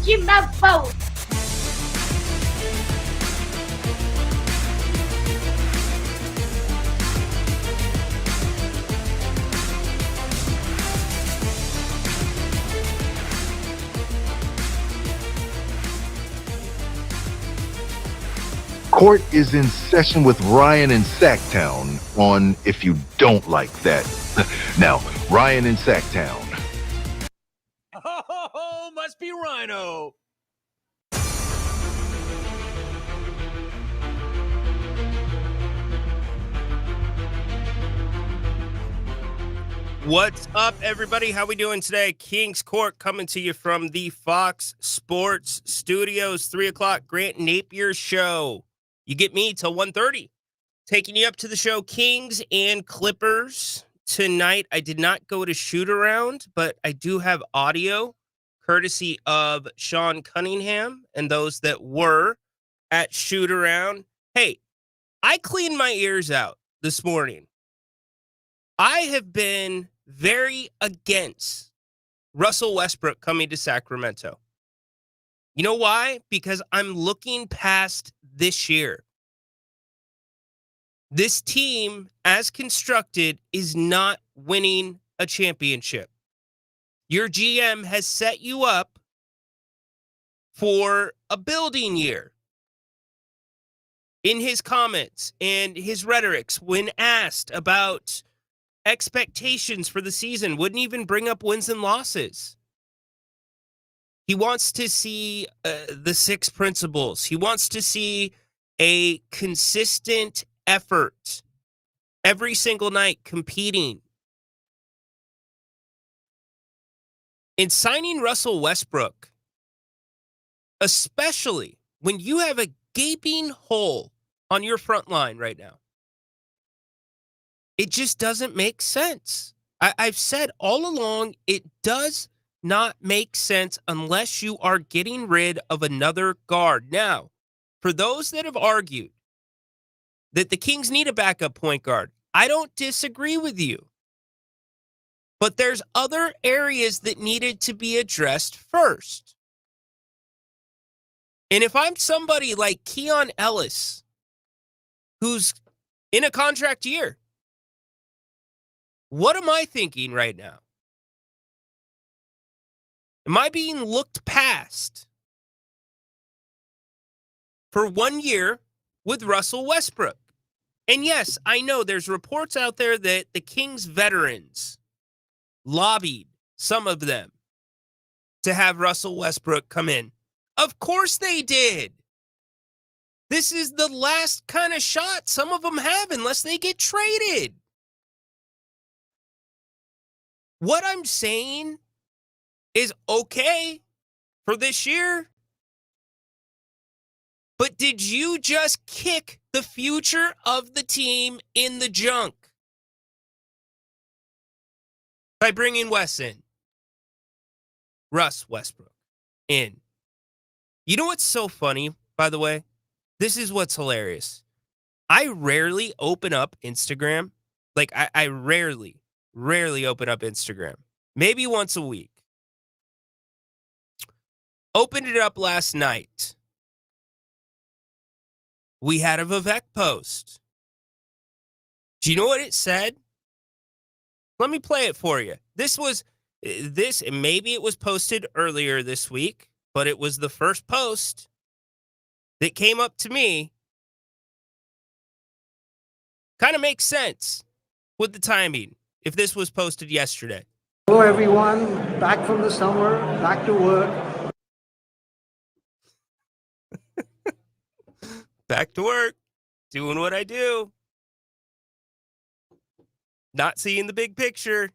Give that boat. Court is in session with Ryan in Sacktown on If You Don't Like That. Now, Ryan in Sacktown. Oh, must be Rhino. What's up, everybody? How we doing today? Kings Court coming to you from the Fox Sports Studios, 3 o'clock Grant Napier show. You get me till 1:30. Taking you up to the show, Kings and Clippers. Tonight, I did not go to shoot around, but I do have audio courtesy of Sean Cunningham and those that were at shoot around. Hey, I cleaned my ears out this morning. I have been very against Russell Westbrook coming to Sacramento. You know why? Because I'm looking past this year. This team, as constructed, is not winning a championship. Your GM has set you up for a building year. In his comments and his rhetorics, when asked about expectations for the season, wouldn't even bring up wins and losses. He wants to see the six principles. He wants to see a consistent effort every single night competing. In signing Russell Westbrook, especially when you have a gaping hole on your front line right now, it just doesn't make sense. I've said all along, it does not make sense unless you are getting rid of another guard. Now, for those that have argued that the Kings need a backup point guard, I don't disagree with you. But there's other areas that needed to be addressed first. And if I'm somebody like Keon Ellis, who's in a contract year, what am I thinking right now? Am I being looked past for 1 year with Russell Westbrook? And yes, I know there's reports out there that the Kings veterans lobbied, some of them, to have Russell Westbrook come in. Of course they did. This is the last kind of shot some of them have unless they get traded. What I'm saying is okay for this year. But did you just kick the future of the team in the junk by bringing Russ Westbrook in? You know what's so funny, by the way? This is what's hilarious. I rarely open up Instagram. Like, I rarely open up Instagram. Maybe once a week. Opened it up last night. We had a Vivek post. Do you know what it said? Let me play it for you. Maybe it was posted earlier this week, but it was the first post that came up to me. Kind of makes sense with the timing if this was posted yesterday. Hello, everyone. Back from the summer, back to work. Back to work, doing what I do. Not seeing the big picture.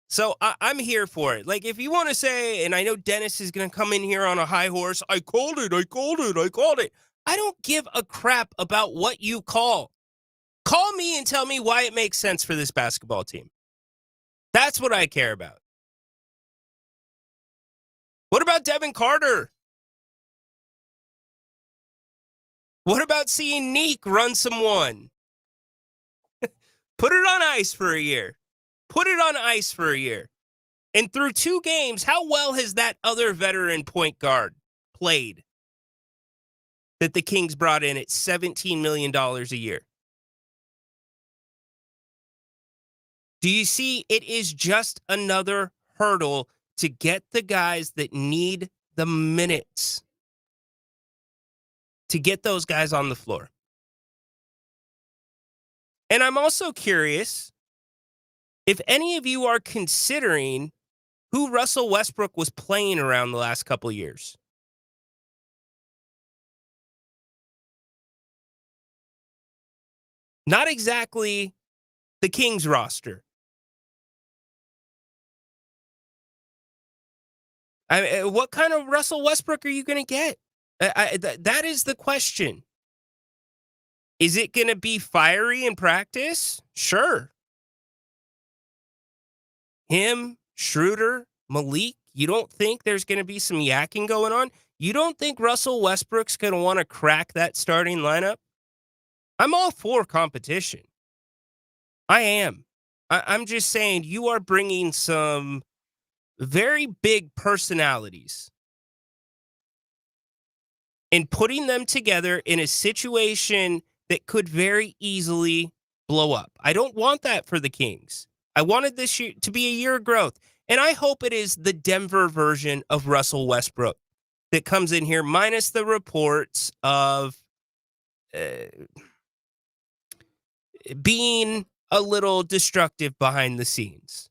So I'm here for it. Like, if you want to say, and I know Dennis is going to come in here on a high horse, I called it. I don't give a crap about what you call. Call me and tell me why it makes sense for this basketball team. That's what I care about. What about Devin Carter? What about seeing Neek run some one? Put it on ice for a year. And through 2 games, how well has that other veteran point guard played that the Kings brought in at $17 million a year? Do you see it is just another hurdle to get the guys that need the minutes, to get those guys on the floor? And I'm also curious if any of you are considering who Russell Westbrook was playing around the last couple of years. Not exactly the Kings roster. What kind of Russell Westbrook are you going to get? That is the question. Is it going to be fiery in practice? Sure. Him, Schroeder, Malik, you don't think there's going to be some yakking going on? You don't think Russell Westbrook's going to want to crack that starting lineup? I'm all for competition. I am. I'm just saying you are bringing some very big personalities and putting them together in a situation that could very easily blow up. I don't want that for the Kings. I wanted this year to be a year of growth. And I hope it is the Denver version of Russell Westbrook that comes in here, minus the reports of being a little destructive behind the scenes.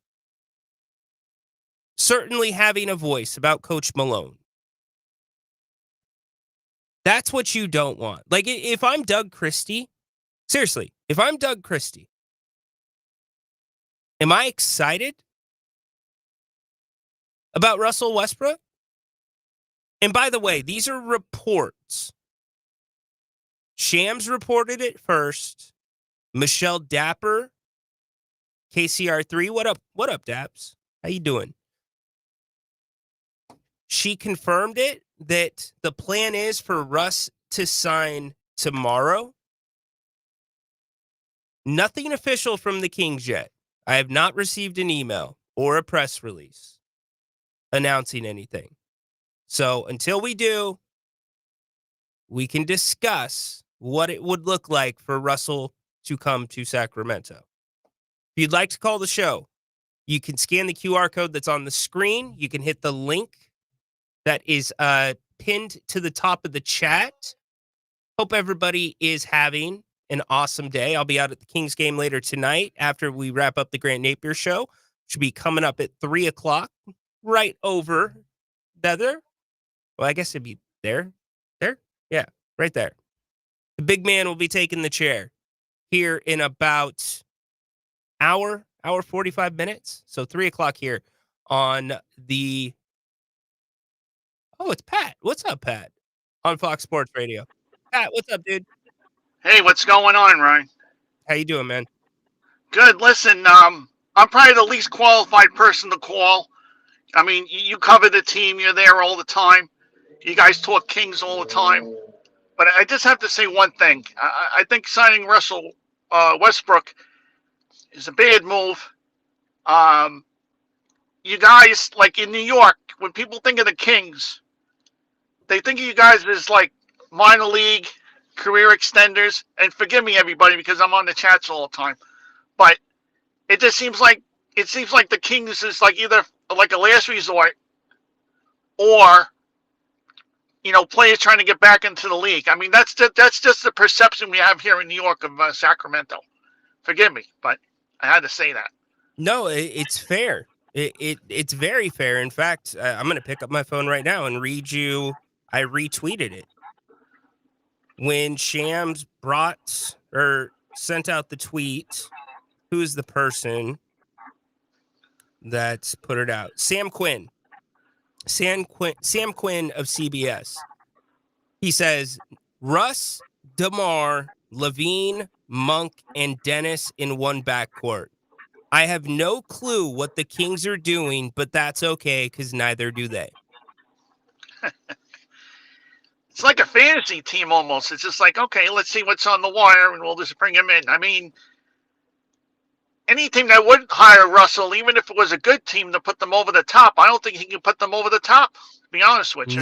Certainly having a voice about Coach Malone. That's what you don't want. Like, if I'm Doug Christie, seriously, if I'm Doug Christie, am I excited about Russell Westbrook? And by the way, these are reports. Shams reported it first. Michelle Dapper, KCR3. What up? What up, Daps? How you doing? She confirmed it that the plan is for Russ to sign tomorrow. Nothing official from the Kings yet. I have not received an email or a press release announcing anything. So until we do, we can discuss what it would look like for Russell to come to Sacramento. If you'd like to call the show, you can scan the QR code that's on the screen. You can hit the link that is pinned to the top of the chat. Hope everybody is having an awesome day. I'll be out at the Kings game later tonight after we wrap up the Grant Napier show, which will be coming up at 3 o'clock, right over there. Well, I guess it'd be there. There? Yeah, right there. The big man will be taking the chair here in about hour 45 minutes. So 3 o'clock here on the... Oh, it's Pat. What's up, Pat? On Fox Sports Radio. Pat, what's up, dude? Hey, what's going on, Ryan? How you doing, man? Good. Listen, I'm probably the least qualified person to call. I mean, you cover the team. You're there all the time. You guys talk Kings all the time. But I just have to say one thing. I think signing Russell Westbrook is a bad move. You guys, like in New York, when people think of the Kings, they think of you guys as like minor league career extenders. And forgive me, everybody, because I'm on the chats all the time. But it just seems like the Kings is like either like a last resort or, you know, players trying to get back into the league. I mean, that's just the perception we have here in New York of Sacramento. Forgive me, but I had to say that. No, it's fair. It's very fair. In fact, I'm going to pick up my phone right now and read you. I retweeted it. When Shams brought or sent out the tweet, who is the person that put it out? Sam Quinn. Sam Quinn of CBS. He says, Russ, DeMar, Levine, Monk, and Dennis in one backcourt. I have no clue what the Kings are doing, but that's okay because neither do they. It's like a fantasy team almost. It's just like, okay, let's see what's on the wire and we'll just bring him in. I mean, any team that would hire Russell, even if it was a good team to put them over the top, I don't think he can put them over the top. To be honest with you.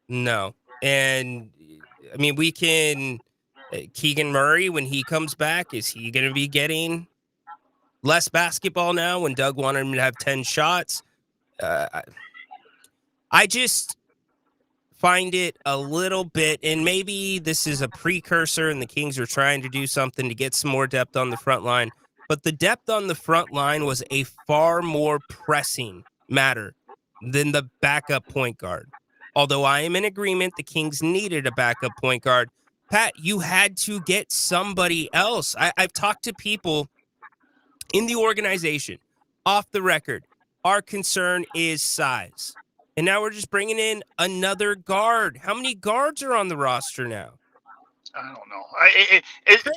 No. And I mean, we can Keegan Murray, when he comes back, is he going to be getting less basketball now when Doug wanted him to have 10 shots? I just find it a little bit, and maybe this is a precursor and the Kings are trying to do something to get some more depth on the front line, but the depth on the front line was a far more pressing matter than the backup point guard. Although I am in agreement the Kings needed a backup point guard, Pat, you had to get somebody else. I've talked to people in the organization, off the record. Our concern is size. And now we're just bringing in another guard. How many guards are on the roster now? I don't know.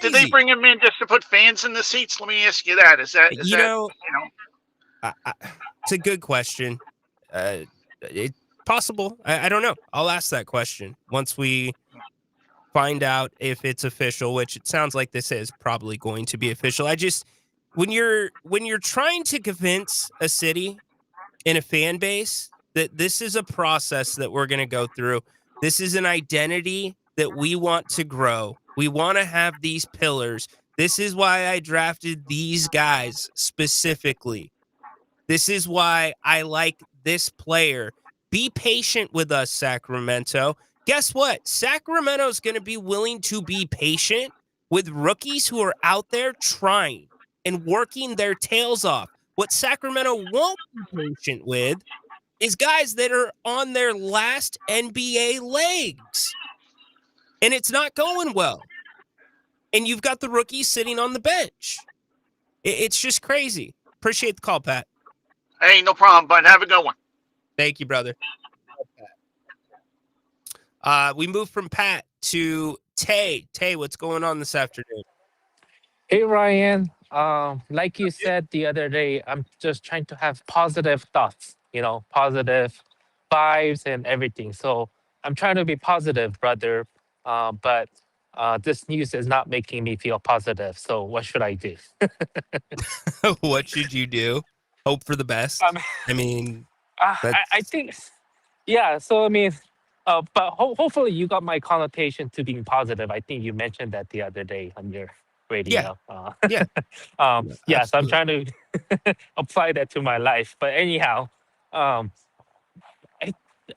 Did they Crazy. bring him in just to put fans in the seats? Let me ask you that. Is that It's a good question. It's possible. I don't know. I'll ask that question once we find out if it's official, which it sounds like this is probably going to be official. I just when you're trying to convince a city and a fan base that this is a process that we're going to go through, this is an identity that we want to grow. We want to have these pillars. This is why I drafted these guys specifically. This is why I like this player. Be patient with us, Sacramento. Guess what? Sacramento's going to be willing to be patient with rookies who are out there trying and working their tails off. What Sacramento won't be patient with is guys that are on their last NBA legs. And it's not going well. And you've got the rookies sitting on the bench. It's just crazy. Appreciate the call, Pat. Hey, no problem, bud. Have a good one. Thank you, brother. We moved from Pat to Tay. Tay, what's going on this afternoon? Hey Ryan, like you said the other day, I'm just trying to have positive thoughts, positive vibes and everything. So I'm trying to be positive, brother. But this news is not making me feel positive. So what should I do? What should you do? Hope for the best. I mean, I think, yeah. So I mean, but hopefully you got my connotation to being positive. I think you mentioned that the other day on your radio. Yeah. Yeah. So I'm trying to apply that to my life. But anyhow, I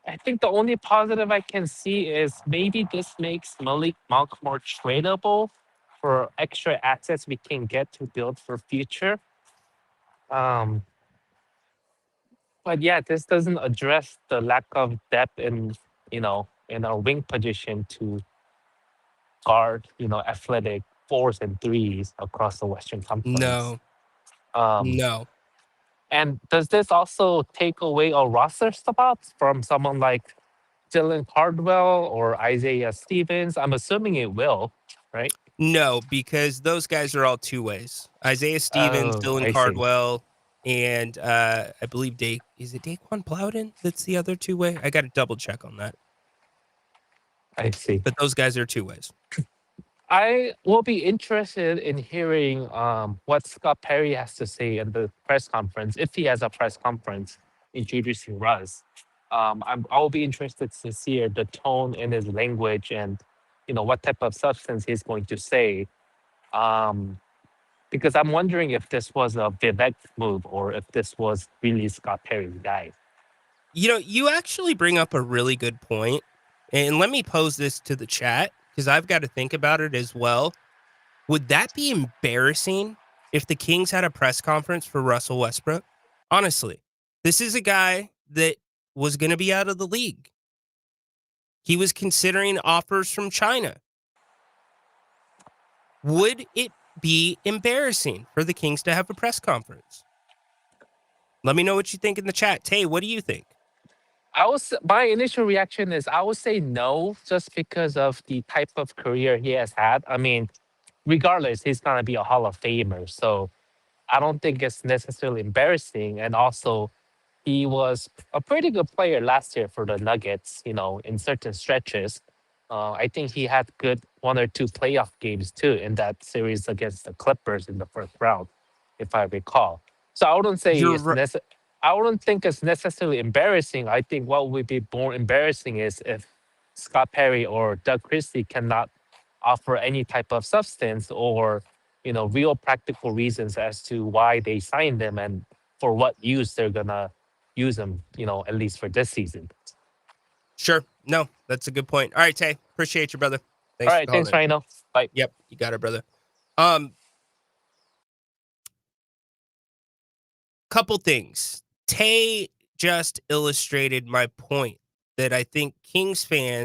I think the only positive I can see is maybe this makes Malik Monk more tradable for extra assets we can get to build for future. Um, but yeah, this doesn't address the lack of depth in our wing position to guard, athletic fours and threes across the Western Conference. no. Um, No. and does this also take away a roster spot from someone like Dylan Cardwell or Isaiah Stevens? I'm assuming it will, right? No, because those guys are all two ways. Isaiah Stevens, Oh, Dylan I see. Cardwell, and I believe is it Daquan Plowden that's the other two way? I got to double check on that. I see. But those guys are two ways. I will be interested in hearing what Scott Perry has to say at the press conference, if he has a press conference introducing Russ. I'll be interested to hear the tone in his language and what type of substance he's going to say. Because I'm wondering if this was a Vivek move or if this was really Scott Perry's guy. You actually bring up a really good point, and let me pose this to the chat because I've got to think about it as well. Would that be embarrassing if the Kings had a press conference for Russell Westbrook? Honestly, this is a guy that was going to be out of the league. He was considering offers from China. Would it be embarrassing for the Kings to have a press conference? Let me know what you think in the chat. Tay, what do you think? My initial reaction is I would say no, just because of the type of career he has had. I mean, regardless, he's gonna be a Hall of Famer. So I don't think it's necessarily embarrassing. And also, he was a pretty good player last year for the Nuggets, in certain stretches. I think he had good one or two playoff games too in that series against the Clippers in the first round, if I recall. So I wouldn't say You're it's right. I wouldn't think it's necessarily embarrassing. I think what would be more embarrassing is if Scott Perry or Doug Christie cannot offer any type of substance or real practical reasons as to why they signed them and for what use they're gonna use them. At least for this season. Sure. No, that's a good point. All right, Tay. Appreciate you, brother. All Thanks for right, calling thanks, in. Rhino. Bye. Yep, you got it, brother. Um, couple things. Tay just illustrated my point that I think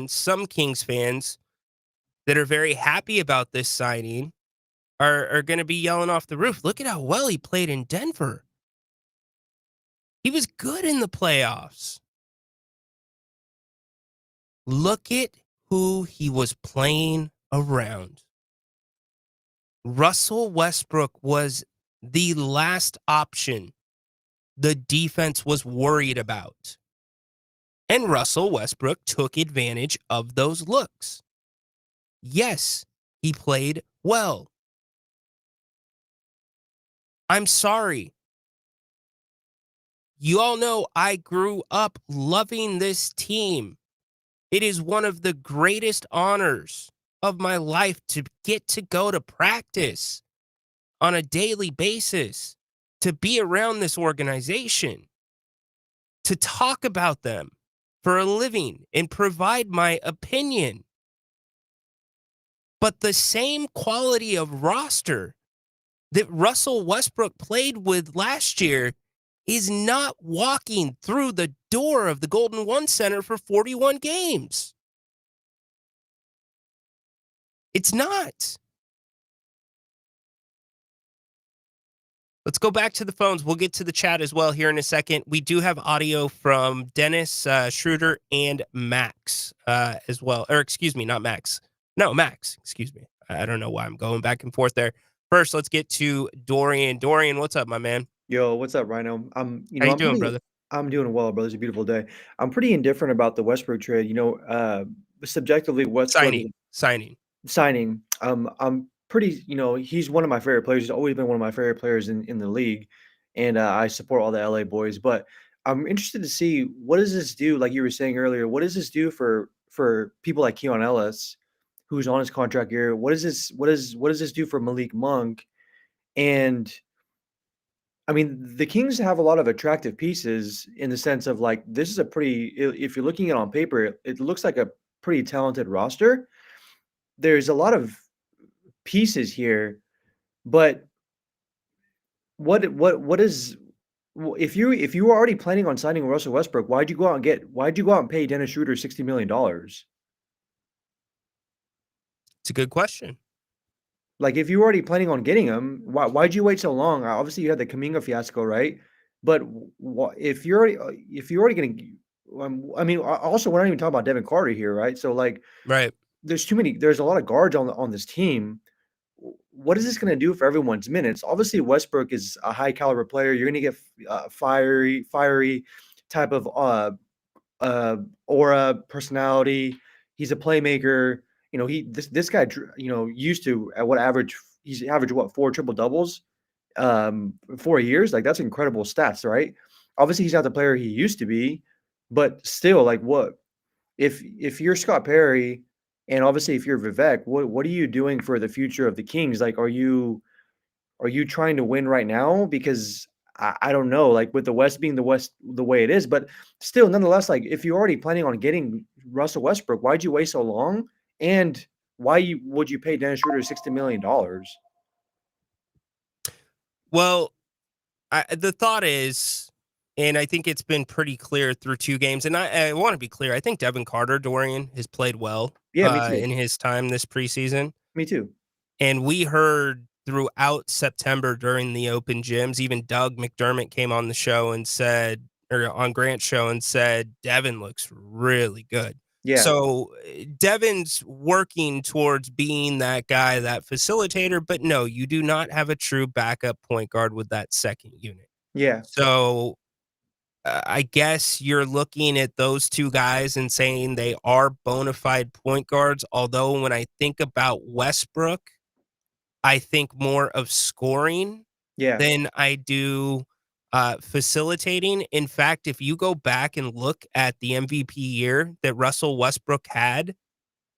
some Kings fans that are very happy about this signing are going to be yelling off the roof. Look at how well he played in Denver. He was good in the playoffs. Look at who he was playing around. Russell Westbrook was the last option the defense was worried about. And Russell Westbrook took advantage of those looks. Yes, he played well. I'm sorry. You all know I grew up loving this team. It is one of the greatest honors of my life to get to go to practice on a daily basis, to be around this organization, to talk about them for a living and provide my opinion. But the same quality of roster that Russell Westbrook played with last year is not walking through the door of the Golden One Center for 41 games. It's not. Let's go back to the phones. We'll get to the chat as well here in a second. We do have audio from Dennis, Schroeder, and Max as well. Or excuse me, not Max. No, Max. Excuse me. I don't know why I'm going back and forth there. First, let's get to Dorian. Dorian, what's up, my man? Yo, what's up, Rhino? How you doing, brother? I'm doing well, brother. It's a beautiful day. I'm pretty indifferent about the Westbrook trade. Subjectively, Westbrook Signing. signing. I'm pretty, he's one of my favorite players. He's always been one of my favorite players in the league, and I support all the LA boys. But I'm interested to see what does this do. Like you were saying earlier, what does this do for people like Keon Ellis, who's on his contract year? What does this do for Malik Monk? And I mean, the Kings have a lot of attractive pieces in the sense of like this is a pretty. If you're looking at it on paper, it looks like a pretty talented roster. There's a lot of pieces here, but what is if you were already planning on signing Russell Westbrook, why'd you go out and pay Dennis Schroeder $60 million? It's a good question. Like if you were already planning on getting him, why'd you wait so long? Obviously, you had the Kaminga fiasco, right? But if you're already going to, I mean, also we're not even talking about Devin Carter here, right? So like, Right. there's a lot of guards on this team. What is this going to do for everyone's minutes? Obviously, Westbrook is a high caliber player. You're going to get fiery type of aura, personality. He's a playmaker. This guy, used to at what average? He's averaged what 4 triple doubles, 4 years. Like that's incredible stats, right? Obviously, he's not the player he used to be, but still, like what if you're Scott Perry, and obviously if you're Vivek, what are you doing for the future of the Kings? Like, are you trying to win right now? Because I don't know, like with the West being the West the way it is, but still, nonetheless, like if you're already planning on getting Russell Westbrook, why'd you wait so long? And would you pay Dennis Schroeder $60 million? Well, the thought is, and I think it's been pretty clear through 2 games, and I want to be clear. I think Devin Carter, Dorian, has played well Yeah, me too. in his time this preseason. Me too. And we heard throughout September during the open gyms, even Doug McDermott came on the show and said, or on Grant's show and said, Devin looks really good. Yeah. So Devin's working towards being that guy, that facilitator, but no, you do not have a true backup point guard with that second unit. Yeah. So I guess you're looking at those 2 guys and saying they are bona fide point guards. Although when I think about Westbrook, I think more of scoring Yeah, than I do facilitating. In fact, if you go back and look at the MVP year that Russell Westbrook had,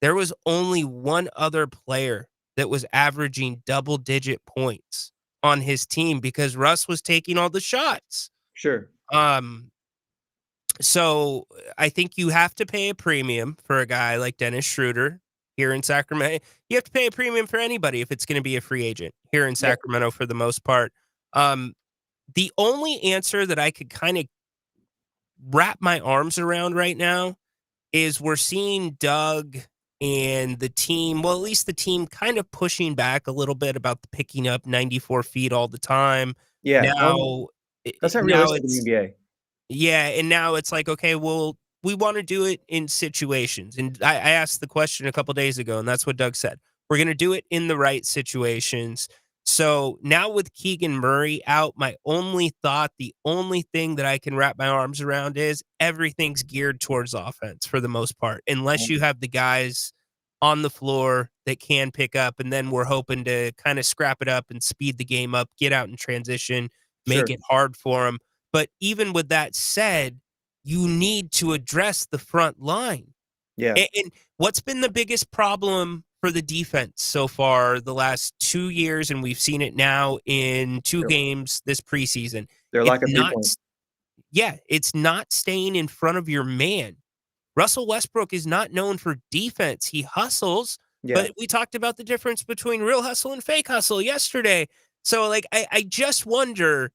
there was only one other player that was averaging double-digit points on his team because Russ was taking all the shots. sure. Um, so I think you have to pay a premium for a guy like Dennis Schroeder here in Sacramento. You have to pay a premium for anybody if it's going to be a free agent here in Yeah, Sacramento for the most part. Um, the only answer that I could kind of wrap my arms around right now is we're seeing Doug and the team, well, at least the team kind of pushing back a little bit about the picking up 94 feet all the time. yeah. Now, That's not now realistic in the it's, NBA. yeah, and now it's like, okay, well, we want to do it in situations. And I asked the question a couple days ago, and that's what Doug said. We're going to do it in the right situations. So now with Keegan Murray out, my only thought, the only thing that I can wrap my arms around is everything's geared towards offense for the most part, unless you have the guys on the floor that can pick up. And then we're hoping to kind of scrap it up and speed the game up, get out in transition, make Sure. it hard for them. But even with that said, you need to address the front line. Yeah. And what's been the biggest problem for the defense so far the last 2 years, and we've seen it now in 2 Their games this preseason? their It's lack of not 3-point. yeah, it's not staying in front of your man. Russell Westbrook is not known for defense. He hustles, Yeah. but we talked about the difference between real hustle and fake hustle yesterday. So, like, I just wonder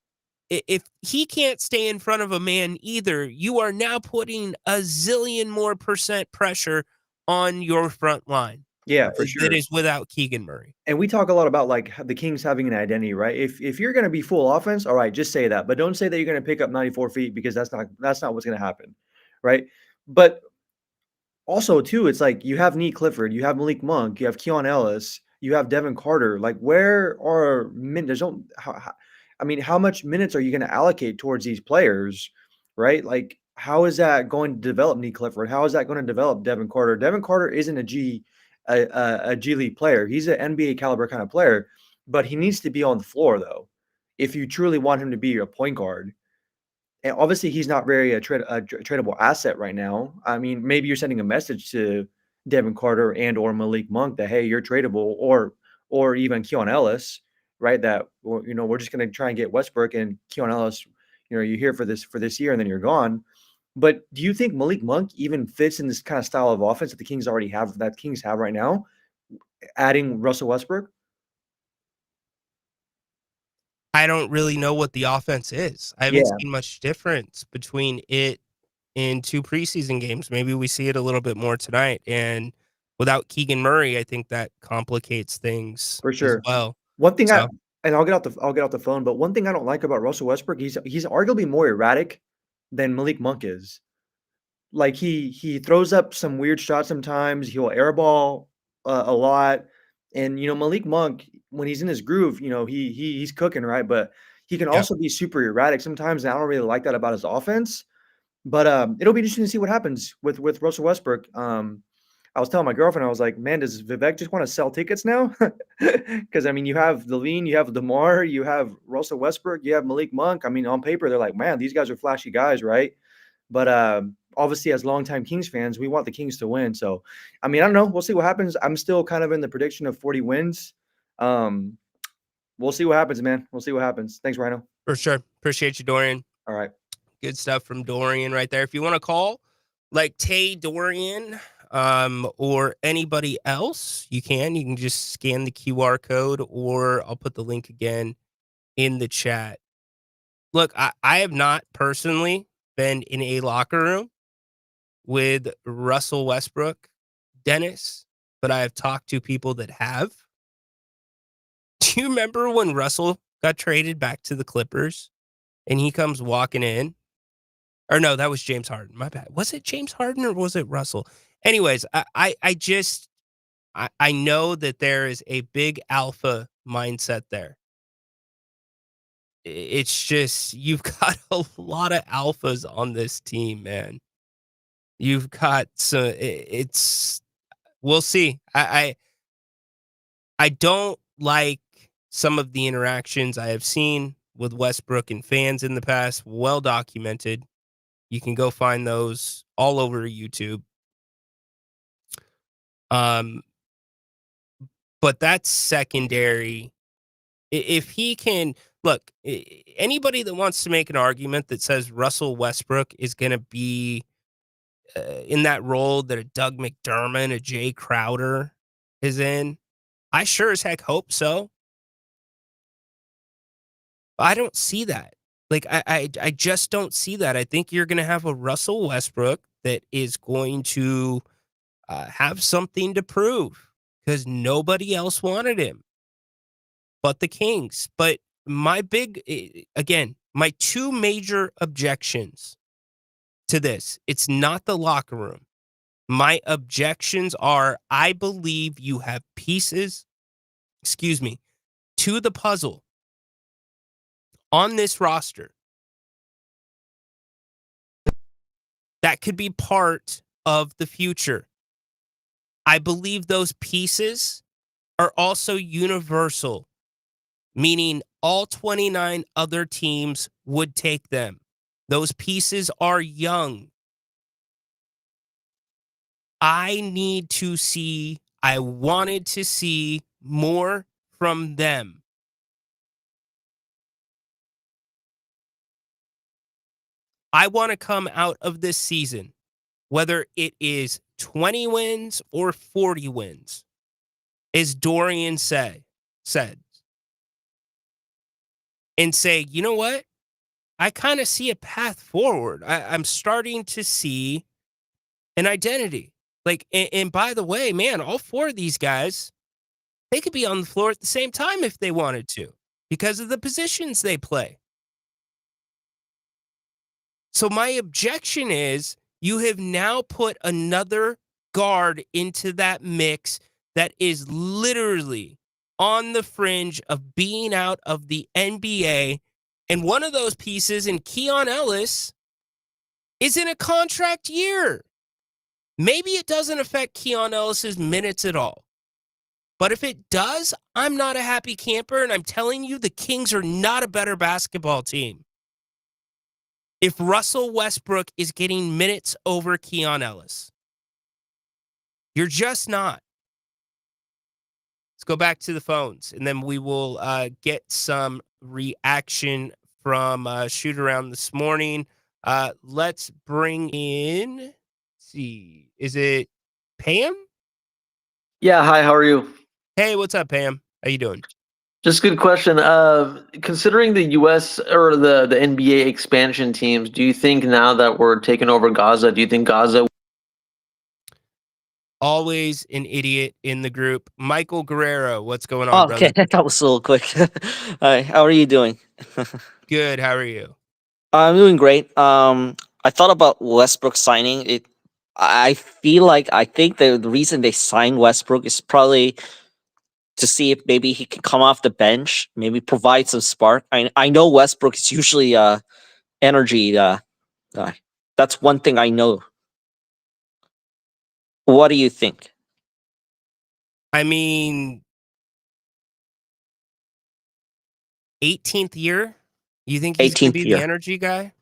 if he can't stay in front of a man either, you are now putting a zillion more percent pressure on your front line Yeah, for that sure. is without Keegan Murray. And we talk a lot about, like, the Kings having an identity, right? If you're gonna be full offense, all right, just say that, but don't say that you're gonna pick up 94 feet because that's not what's gonna happen, right? But also, too, it's like you have Nee Clifford, you have Malik Monk, you have Keon Ellis, you have Devin Carter. Like, where are min there's no how I mean, how much minutes are you gonna allocate towards these players, right? Like, how is that going to develop Nee Clifford? How is that gonna develop Devin Carter? Devin Carter isn't a G League player. He's an NBA caliber kind of player, but he needs to be on the floor, though, if you truly want him to be a point guard. And obviously, he's not very tradable asset right now. I mean, maybe you're sending a message to Devin Carter and or Malik Monk that, hey, you're tradable, or even Keon Ellis, right? That we're just going to try and get Westbrook and Keon Ellis. You're here for this year, and then you're gone. But do you think Malik Monk even fits in this kind of style of offense that the Kings have right now? Adding Russell Westbrook, I don't really know what the offense is. I haven't yeah, seen much difference between it in 2 preseason games. Maybe we see it a little bit more tonight. And without Keegan Murray, I think that complicates things for as sure. well. One thing So I'll get off the phone, but one thing I don't like about Russell Westbrook, he's arguably more erratic than Malik Monk is. Like, he throws up some weird shots sometimes, he'll airball a lot, and, Malik Monk, when he's in his groove, he's cooking, right? But he can yeah, also be super erratic sometimes, and I don't really like that about his offense. But, it'll be interesting to see what happens with Russell Westbrook. I was telling my girlfriend, I was like, "Man, does Vivek just wanna sell tickets now?" Because I mean, you have Levine, you have DeMar, you have Russell Westbrook, you have Malik Monk. I mean, on paper, they're like, "Man, these guys are flashy guys," right? But, obviously, as longtime Kings fans, we want the Kings to win. So, I mean, I don't know. We'll see what happens. I'm still kind of in the prediction of 40 wins. Um, we'll see what happens, man. We'll see what happens. Thanks, Rhino. for sure. Appreciate you, Dorian. All right. Good stuff from Dorian right there. If you want to call like Tay Dorian or anybody else, you can. You can just scan the QR code or I'll put the link again in the chat. Look, I have not personally been in a locker room with Russell Westbrook, Dennis, but I have talked to people that have. Do you remember when Russell got traded back to the Clippers and he comes walking in? Or no, that was James Harden. My bad. Was it James Harden or was it Russell? Anyways, I know that there is a big alpha mindset there. It's just you've got a lot of alphas on this team, man. You've got it's we'll see. I don't like some of the interactions I have seen with Westbrook and fans in the past, well documented. You can go find those all over YouTube. But that's secondary. If he can look, anybody that wants to make an argument that says Russell Westbrook is going to be in that role that a Doug McDermott, a Jay Crowder is in, I sure as heck hope so. I don't see that. Like I just don't see that. I think you're going to have a Russell Westbrook that is going to have something to prove because nobody else wanted him but the Kings. But my again, my two major objections to this, it's not the locker room. My objections are I believe you have pieces, to the puzzle on this roster that could be part of the future. I believe those pieces are also universal, meaning all 29 other teams would take them. Those pieces are young. I wanted to see more from them. I want to come out of this season, whether it is 20 wins or 40 wins, as Dorian said, and say, you know what? I kind of see a path forward. I'm starting to see an identity. Like, and by the way, man, all four of these guys, they could be on the floor at the same time if they wanted to because of the positions they play. So my objection is you have now put another guard into that mix that is literally on the fringe of being out of the NBA. And one of those pieces in Keon Ellis is in a contract year. Maybe it doesn't affect Keon Ellis's minutes at all. But if it does, I'm not a happy camper, and I'm telling you, the Kings are not a better basketball team if Russell Westbrook is getting minutes over Keon Ellis. You're just not. Let's go back to the phones, and then we will get some reaction from Shoot Around this morning. Let's bring in, let's see, is it Pam? Yeah, hi, how are you? Hey, what's up, Pam? How you doing? Just good question. Considering the US or the NBA expansion teams, do you think now that we're taking over Gaza, do you think Gaza? Always an idiot in the group. Michael Guerrero, what's going on, Oh, okay, brother? that was a little quick. Hi, how are you doing? Good. How are you? I'm doing great. I thought about Westbrook signing it. I think the reason they signed Westbrook is probably to see if maybe he can come off the bench, maybe provide some spark. I know Westbrook is usually energy guy. That's one thing I know. What do you think? I mean, 18th year? You think he's going to 18th be the year. energy guy?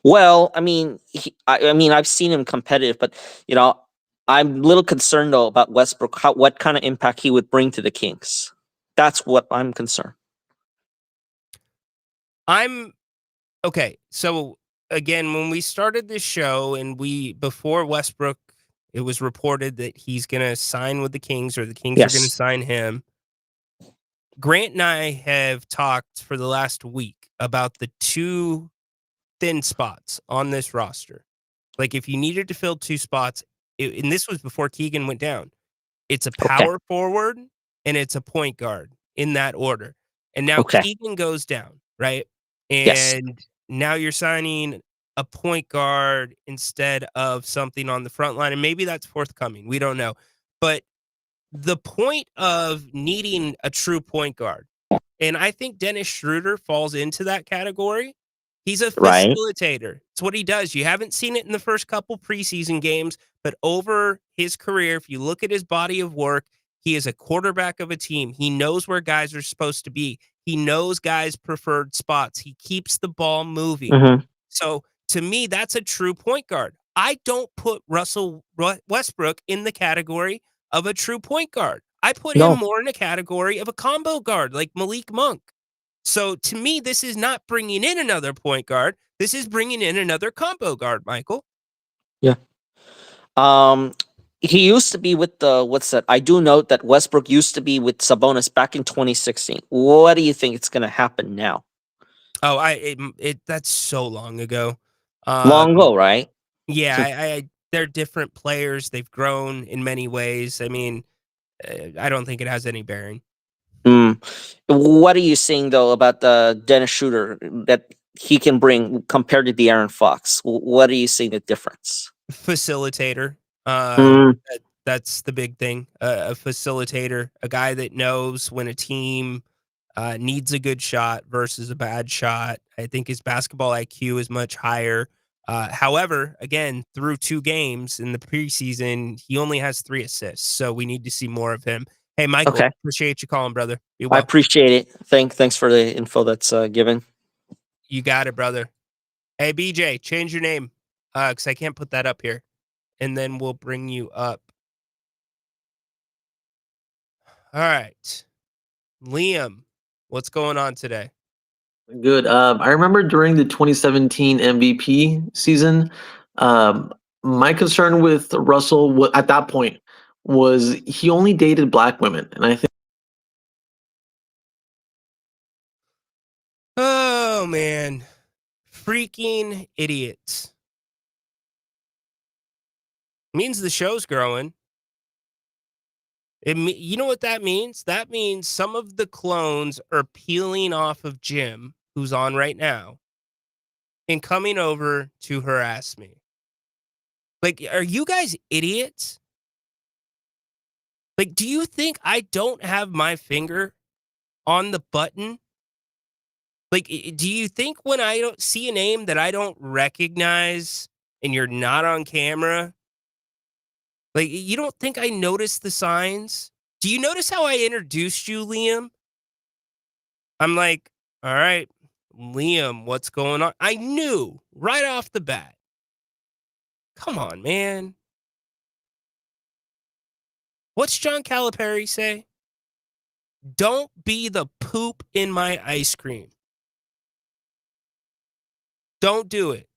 Well, I mean, I mean, I've seen him competitive, but you know, I'm a little concerned though about Westbrook. What kind of impact he would bring to the Kings? That's what I'm concerned. I'm okay. So again, when we started this show and before Westbrook, it was reported that he's going to sign with the Kings or the Kings are going to Yes. sign him. Grant and I have talked for the last week about the two thin spots on this roster. Like if you needed to fill two spots, and this was before Keegan went down, it's a Okay. power forward and it's a point guard in that order. And now Okay. Keegan goes down, right? Yes. And now you're signing a point guard instead of something on the front line. And maybe that's forthcoming. We don't know. But the point of needing a true point guard, and I think Dennis Schroeder falls into that category. He's a Right. facilitator. It's what he does. You haven't seen it in the first couple preseason games, but over his career, if you look at his body of work, He is a quarterback of a team. He knows where guys are supposed to be. He knows guys' preferred spots. He keeps the ball moving. Mhm. So to me, that's a true point guard. I don't put Russell Westbrook in the category of a true point guard. I put him No. more in a category of a combo guard like Malik Monk. So to me, this is not bringing in another point guard. This is bringing in another combo guard, Michael. Yeah. He used to be with the what's that? I do note that Westbrook used to be with Sabonis back in 2016. What do you think it's going to happen now? Oh, that's so long ago. Long ago, right? Yeah, So, they're different players. They've grown in many ways. I mean, I don't think it has any bearing. what are you saying though about the Dennis Schroeder that he can bring compared to the Aaron Fox? What are you seeing the difference? Facilitator. Mm, That's the big thing. A facilitator, a guy that knows when a team needs a good shot versus a bad shot. I think his basketball IQ is much higher. However, again, through 2 games in the preseason, he only has 3 assists. So we need to see more of him. Hey, Michael, okay, appreciate you calling, brother. Be I well. appreciate it. Thanks for the info that's given. You got it, brother. Hey, BJ, change your name because I can't put that up here. And then we'll bring you up. All right. Liam, what's going on today? Good. I remember during the 2017 MVP season, my concern with Russell at that point was he only dated black women, and I think Oh, man. Freaking idiots. Means the show's growing. You know what that means? That means some of the clones are peeling off of Jim, who's on right now, and coming over to harass me. Like, are you guys idiots? Like, do you think I don't have my finger on the button? Like, do you think when I don't see a name that I don't recognize and you're not on camera, like, you don't think I notice the signs? Do you notice how I introduced you, Liam? I'm like, all right, Liam, what's going on? I knew right off the bat. Come on, man. What's John Calipari say? Don't be the poop in my ice cream. Don't do it.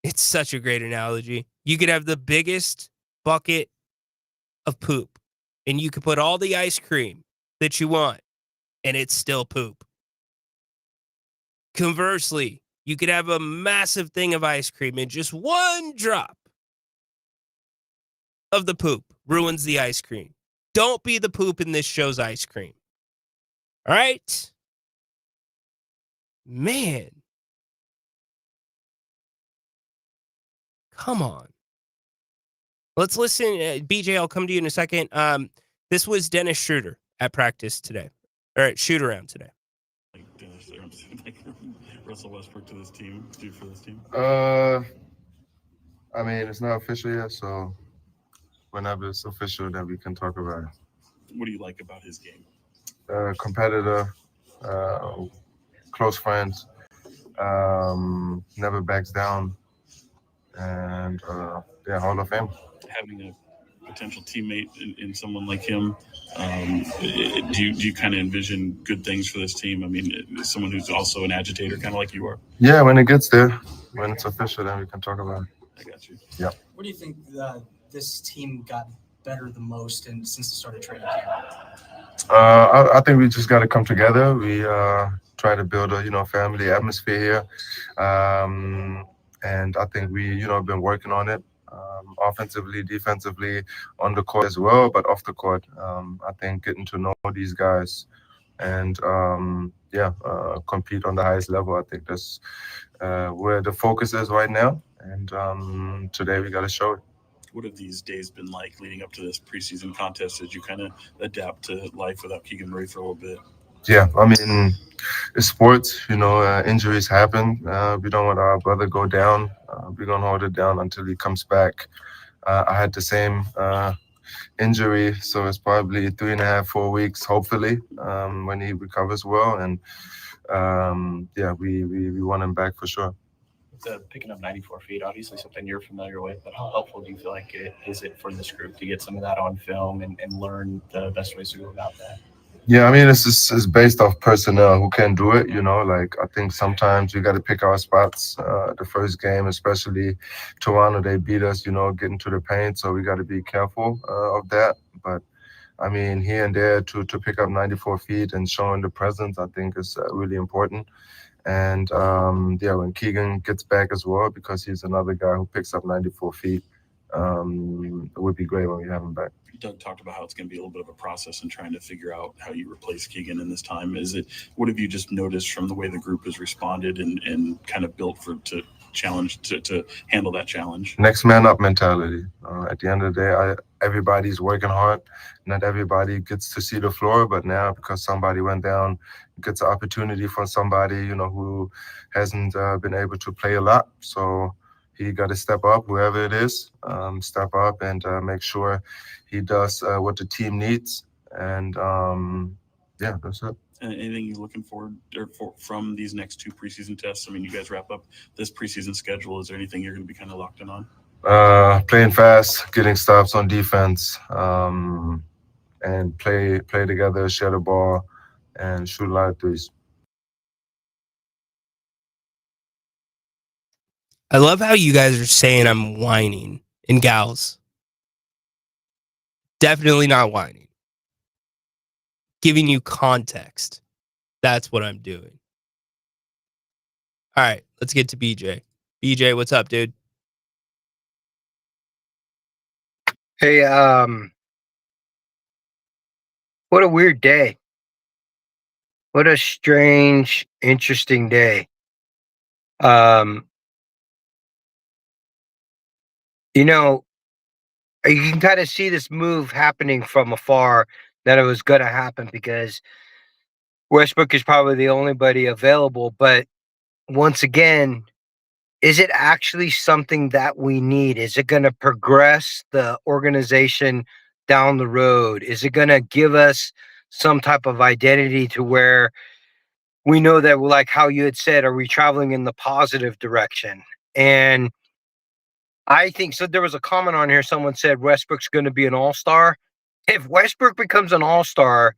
It's such a great analogy. You could have the biggest bucket of poop, and you could put all the ice cream that you want, and it's still poop. Conversely, you could have a massive thing of ice cream, and just one drop of the poop ruins the ice cream. Don't be the poop in this show's ice cream. All right? Man. Come on. Let's listen. BJ, I'll come to you in a second. This was Dennis Schroeder at practice today, or at shoot around today. Like Dennis, like Russell Westbrook to this team, do for this team? I mean, it's not official yet, so whenever it's official, then we can talk about it. What do you like about his game? Competitor, close friends, never backs down, and yeah, Hall of Fame. Having a potential teammate in someone like him, do you kind of envision good things for this team? I mean, someone who's also an agitator, kind of like you are. Yeah, when it gets there, when it's official, then we can talk about it. I got you. Yeah. What do you think this team got better the most since the start of training camp? I think we just got to come together. We try to build a family atmosphere here, and I think we been working on it, offensively, defensively, on the court as well, but off the court. I think getting to know these guys and compete on the highest level. I think that's where the focus is right now, and today we got to show it. What have these days been like leading up to this preseason contest as you kind of adapt to life without Keegan Murray for a little bit? Yeah, I mean, it's sports, injuries happen. We don't want our brother go down. We're going to hold it down until he comes back. I had the same injury, so it's probably 3.5, 4 weeks, hopefully, when he recovers well. And yeah, we want him back for sure. Picking up 94 feet, obviously something you're familiar with, but how helpful do you feel like it is for this group to get some of that on film and learn the best ways to go about that? Yeah, I mean, it's based off personnel who can do it, you know. Like, I think sometimes we got to pick our spots. The first game, especially Toronto, they beat us, you know, getting to the paint, so we got to be careful of that. But I mean, here and there to pick up 94 feet and showing the presence, I think is really important. And yeah, when Keegan gets back as well, because he's another guy who picks up 94 feet, it would be great when we have him back. Doug talked about how it's going to be a little bit of a process and trying to figure out how you replace Keegan in this time. What have you just noticed from the way the group has responded and kind of built to handle that challenge? Next man up mentality. At the end of the day, everybody's working hard. Not everybody gets to see the floor, but now because somebody went down, it gets an opportunity for somebody, you know, who hasn't been able to play a lot. So he got to step up, whoever it is, step up and make sure he does what the team needs. And yeah, that's it. Anything you're looking forward from these next two preseason tests? I mean, you guys wrap up this preseason schedule. Is there anything you're going to be kind of locked in on? Playing fast, getting stops on defense, and play together, share the ball, and shoot a lot of threes. I love how you guys are saying I'm whining, and gals. Definitely not whining. Giving you context. That's what I'm doing. All right, let's get to BJ. BJ, what's up, dude? Hey, what a weird day. What a strange, interesting day. You know, you can kind of see this move happening from afar, that it was going to happen because Westbrook is probably the only buddy available. But once again, is it actually something that we need? Is it going to progress the organization down the road? Is it going to give us some type of identity to where we know that, like how you had said, are we traveling in the positive direction? And I think so. There was a comment on here. Someone said Westbrook's going to be an all-star. If Westbrook becomes an all-star,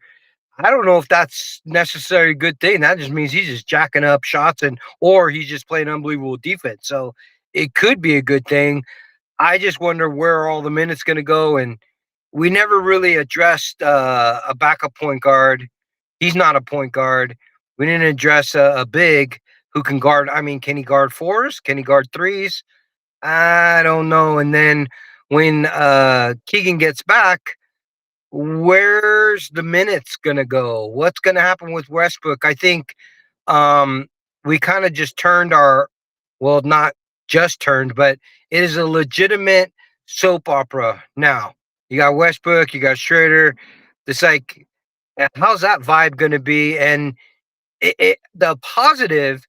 I don't know if that's necessarily a good thing. That just means he's just jacking up shots or he's just playing unbelievable defense. So it could be a good thing. I just wonder where all the minutes going to go. And we never really addressed a backup point guard. He's not a point guard. We didn't address a big who can guard. I mean, can he guard fours? Can he guard threes? I don't know. And then when Keegan gets back, where's the minutes gonna go? What's gonna happen with Westbrook? I think we kind of just turned not just turned, but it is a legitimate soap opera now. You got Westbrook, you got Schroeder. It's like, how's that vibe gonna be? And the positive,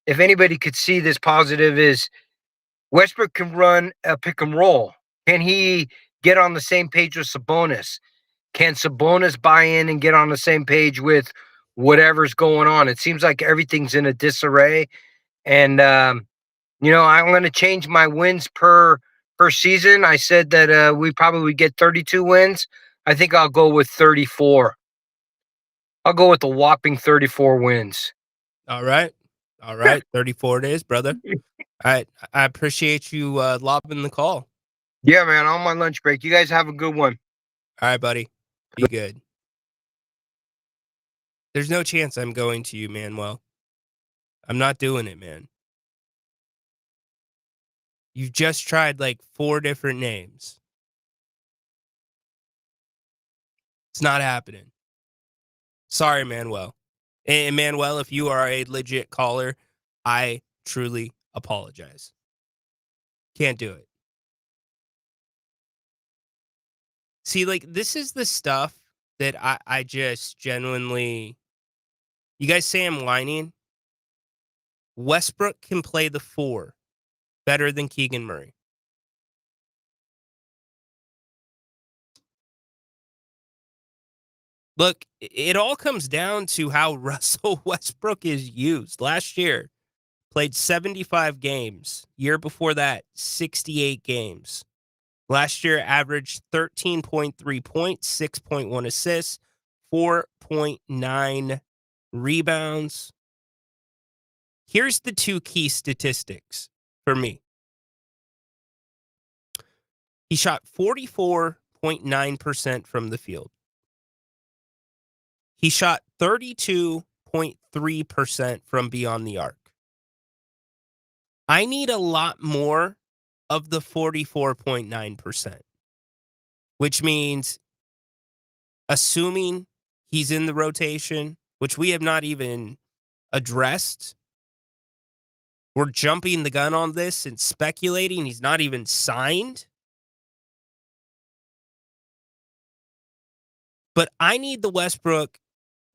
if anybody could see this positive, is Westbrook can run a pick and roll. Can he get on the same page with Sabonis? Can Sabonis buy in and get on the same page with whatever's going on? It seems like everything's in a disarray. And I'm going to change my wins per season. I said that we probably get 32 wins. I think I'll go with 34. I'll go with the whopping 34 wins. All right. 34 it is, brother. All right. I appreciate you lobbing the call. Yeah, man. On my lunch break. You guys have a good one. All right, buddy. Be good. There's no chance I'm going to you, Manuel. I'm not doing it, man. You've just tried like 4 different names. It's not happening. Sorry, Manuel. And Manuel, if you are a legit caller, I truly apologize. Can't do it. See, like, this is the stuff that I just genuinely... You guys say I'm whining? Westbrook can play the 4 better than Keegan Murray. Look, it all comes down to how Russell Westbrook is used. Last year, played 75 games. Year before that, 68 games. Last year, averaged 13.3 points, 6.1 assists, 4.9 rebounds. Here's the two key statistics for me. He shot 44.9% from the field. He shot 32.3% from beyond the arc. I need a lot more of the 44.9%, which means assuming he's in the rotation, which we have not even addressed. We're jumping the gun on this and speculating. He's not even signed. But I need the Westbrook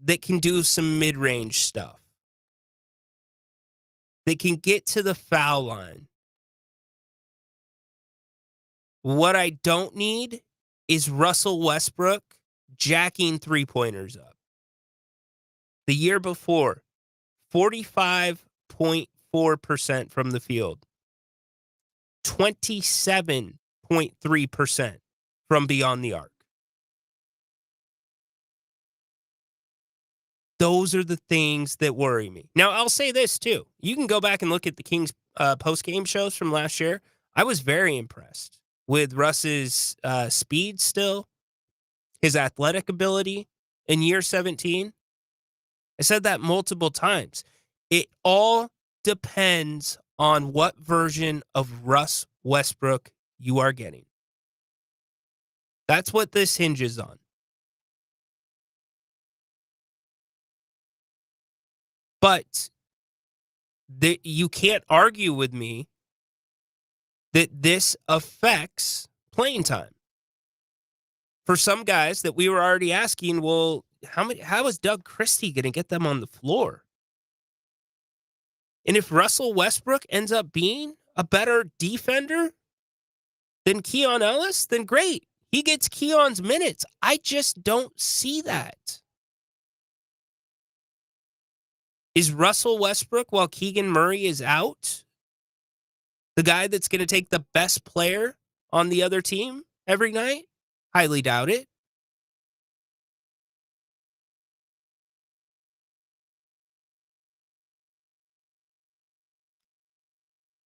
that can do some mid-range stuff, that can get to the foul line. What I don't need is Russell Westbrook jacking three-pointers up. The year before, 45.4% from the field, 27.3% from beyond the arc. Those are the things that worry me. Now, I'll say this, too. You can go back and look at the Kings post-game shows from last year. I was very impressed with Russ's speed still, his athletic ability in year 17. I said that multiple times. It all depends on what version of Russ Westbrook you are getting. That's what this hinges on. But you can't argue with me that this affects playing time. For some guys that we were already asking, well, how is Doug Christie going to get them on the floor? And if Russell Westbrook ends up being a better defender than Keon Ellis, then great. He gets Keon's minutes. I just don't see that. Is Russell Westbrook, while Keegan Murray is out, the guy that's going to take the best player on the other team every night? Highly doubt it.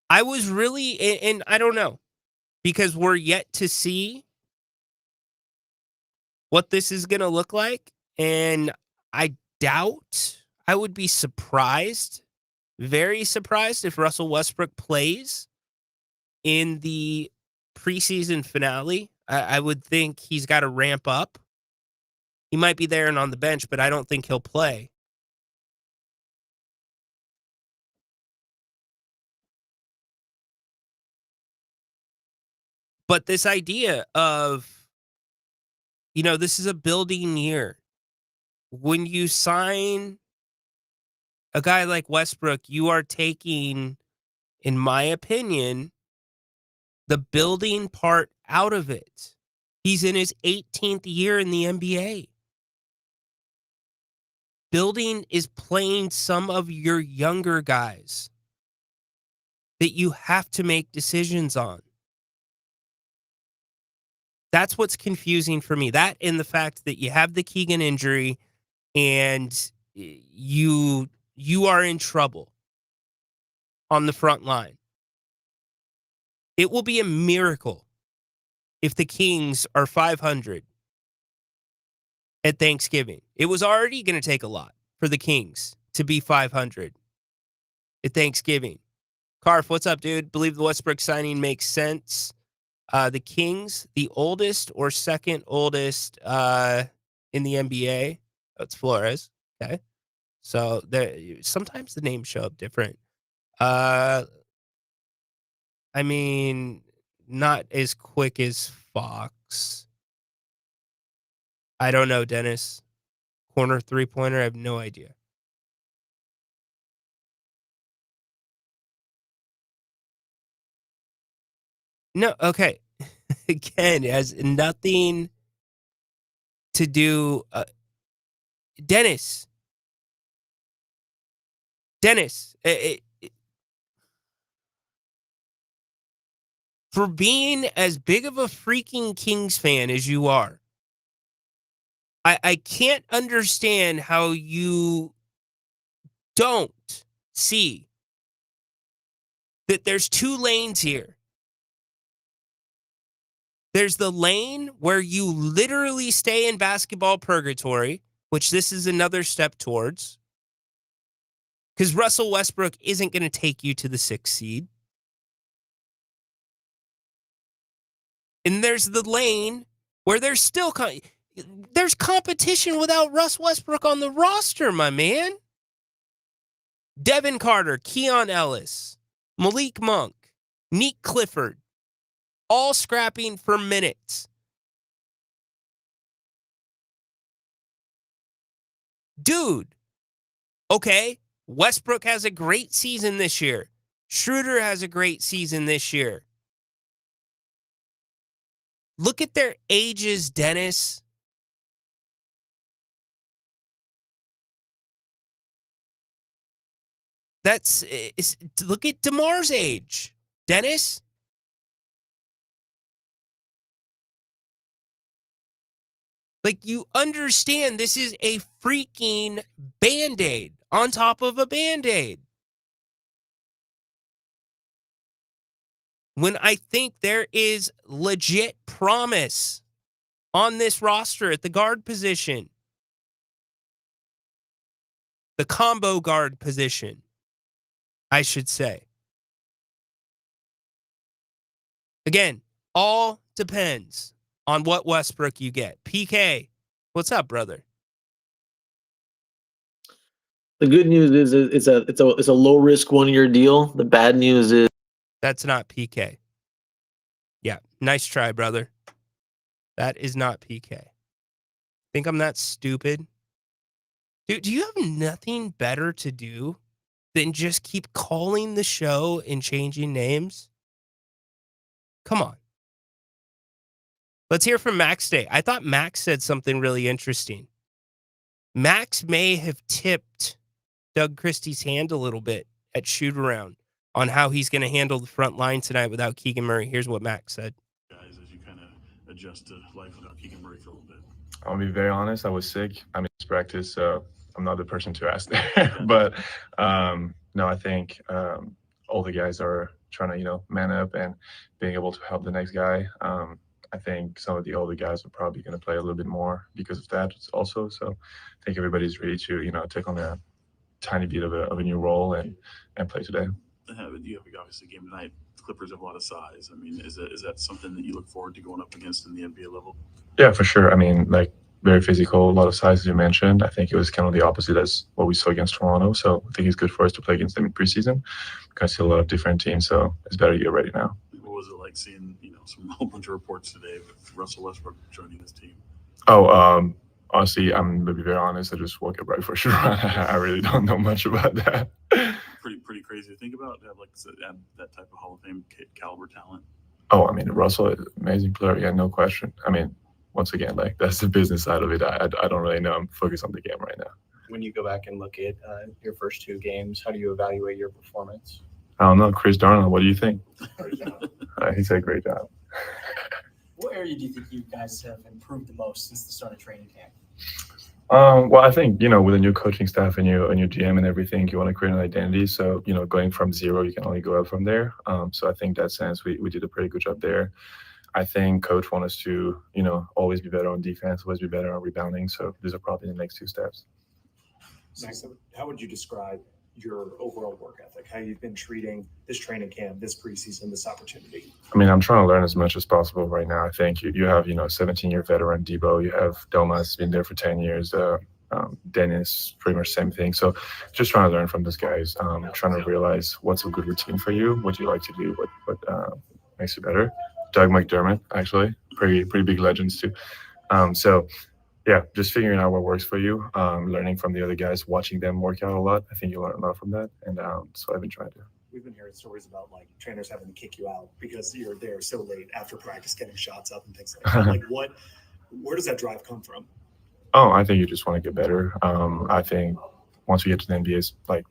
I was really, and I don't know, because we're yet to see what this is going to look like. And I doubt, I would be surprised, very surprised if Russell Westbrook plays in the preseason finale. I would think he's got to ramp up. He might be there and on the bench, but I don't think he'll play. But this idea of, this is a building year. When you sign a guy like Westbrook, you are taking, in my opinion, the building part out of it. He's in his 18th year in the NBA. Building is playing some of your younger guys that you have to make decisions on. That's what's confusing for me. That and the fact that you have the Keegan injury and you are in trouble on the front line. It will be a miracle if the Kings are 500 at Thanksgiving. It was already going to take a lot for the Kings to be 500 at Thanksgiving. Carf, what's up, dude? Believe the Westbrook signing makes sense. The Kings, the oldest or second oldest in the NBA. That's Flores. Okay. So sometimes the names show up different. I mean, not as quick as Fox. I don't know, Dennis. Corner three-pointer, I have no idea. No, okay. Again, it has nothing to do. Dennis, for being as big of a freaking Kings fan as you are, I can't understand how you don't see that there's two lanes here. There's the lane where you literally stay in basketball purgatory, which this is another step towards, because Russell Westbrook isn't going to take you to the 6th seed. And there's the lane where there's still there's competition without Russ Westbrook on the roster, my man. Devin Carter, Keon Ellis, Malik Monk, Neek Clifford, all scrapping for minutes. Dude, okay, Westbrook has a great season this year. Schroeder has a great season this year. Look at their ages, Dennis. Look at DeMar's age, Dennis. Like, you understand this is a freaking Band-Aid on top of a Band-Aid. When I think there is legit promise on this roster at the guard position, the combo guard position, I should say. Again, all depends on what Westbrook you get. PK, what's up, brother? The good news is it's a low risk 1-year deal. The bad news is that's not PK. Yeah, nice try, brother. That is not PK. Think I'm that stupid? Dude, do you have nothing better to do than just keep calling the show and changing names? Come on. Let's hear from Max Day. I thought Max said something really interesting. Max may have tipped Doug Christie's hand a little bit at shoot around on how he's going to handle the front line tonight without Keegan Murray. Here's what Max said. Guys, as you kind of adjust to life without Keegan Murray for a little bit. I'll be very honest. I was sick. I missed practice, so I'm not the person to ask there. But no, I think all the guys are trying to, man up and being able to help the next guy. I think some of the older guys are probably going to play a little bit more because of that also. So I think everybody's ready to, take on a tiny bit of a new role and play today. You have obviously a game tonight. The Clippers have a lot of size. I mean, is that something that you look forward to going up against in the NBA level? Yeah, for sure. I mean, very physical, a lot of size, as you mentioned. I think it was kind of the opposite as what we saw against Toronto. So I think it's good for us to play against them in preseason. Because I see a lot of different teams, so it's better to get ready now. What was it like seeing, a whole bunch of reports today with Russell Westbrook joining this team? Oh, honestly, I'm going to be very honest. I just woke up right for sure. I really don't know much about that. Pretty crazy to think about. To have that type of Hall of Fame caliber talent. Oh, I mean, Russell is an amazing player. Yeah, no question. I mean, once again, that's the business side of it. I don't really know. I'm focused on the game right now. When you go back and look at your first 2 games, how do you evaluate your performance? I don't know. Chris Darnold, what do you think? He said great job. What area do you think you guys have improved the most since the start of training camp? Well, I think, with a new coaching staff and a new GM and everything, you want to create an identity. So, going from zero, you can only go up from there. So I think that sense, we did a pretty good job there. I think coach wants us to, always be better on defense, always be better on rebounding. So these are probably the next 2 steps. Max, how would you describe your overall work ethic, how you've been treating this training camp, this preseason, this opportunity? I mean, I'm trying to learn as much as possible right now. I think you have, 17-year veteran Debo, you have Domas been there for 10 years, Dennis, pretty much same thing. So just trying to learn from these guys, trying to realize what's a good routine for you, what you like to do, what makes you better. Doug McDermott, actually, pretty big legends too. So yeah, just figuring out what works for you, learning from the other guys, watching them work out a lot. I think you learn a lot from that. And so I've been trying to. We've been hearing stories about trainers having to kick you out because you're there so late after practice, getting shots up and things like that. Where does that drive come from? Oh, I think you just want to get better. I think once we get to the NBA, it's like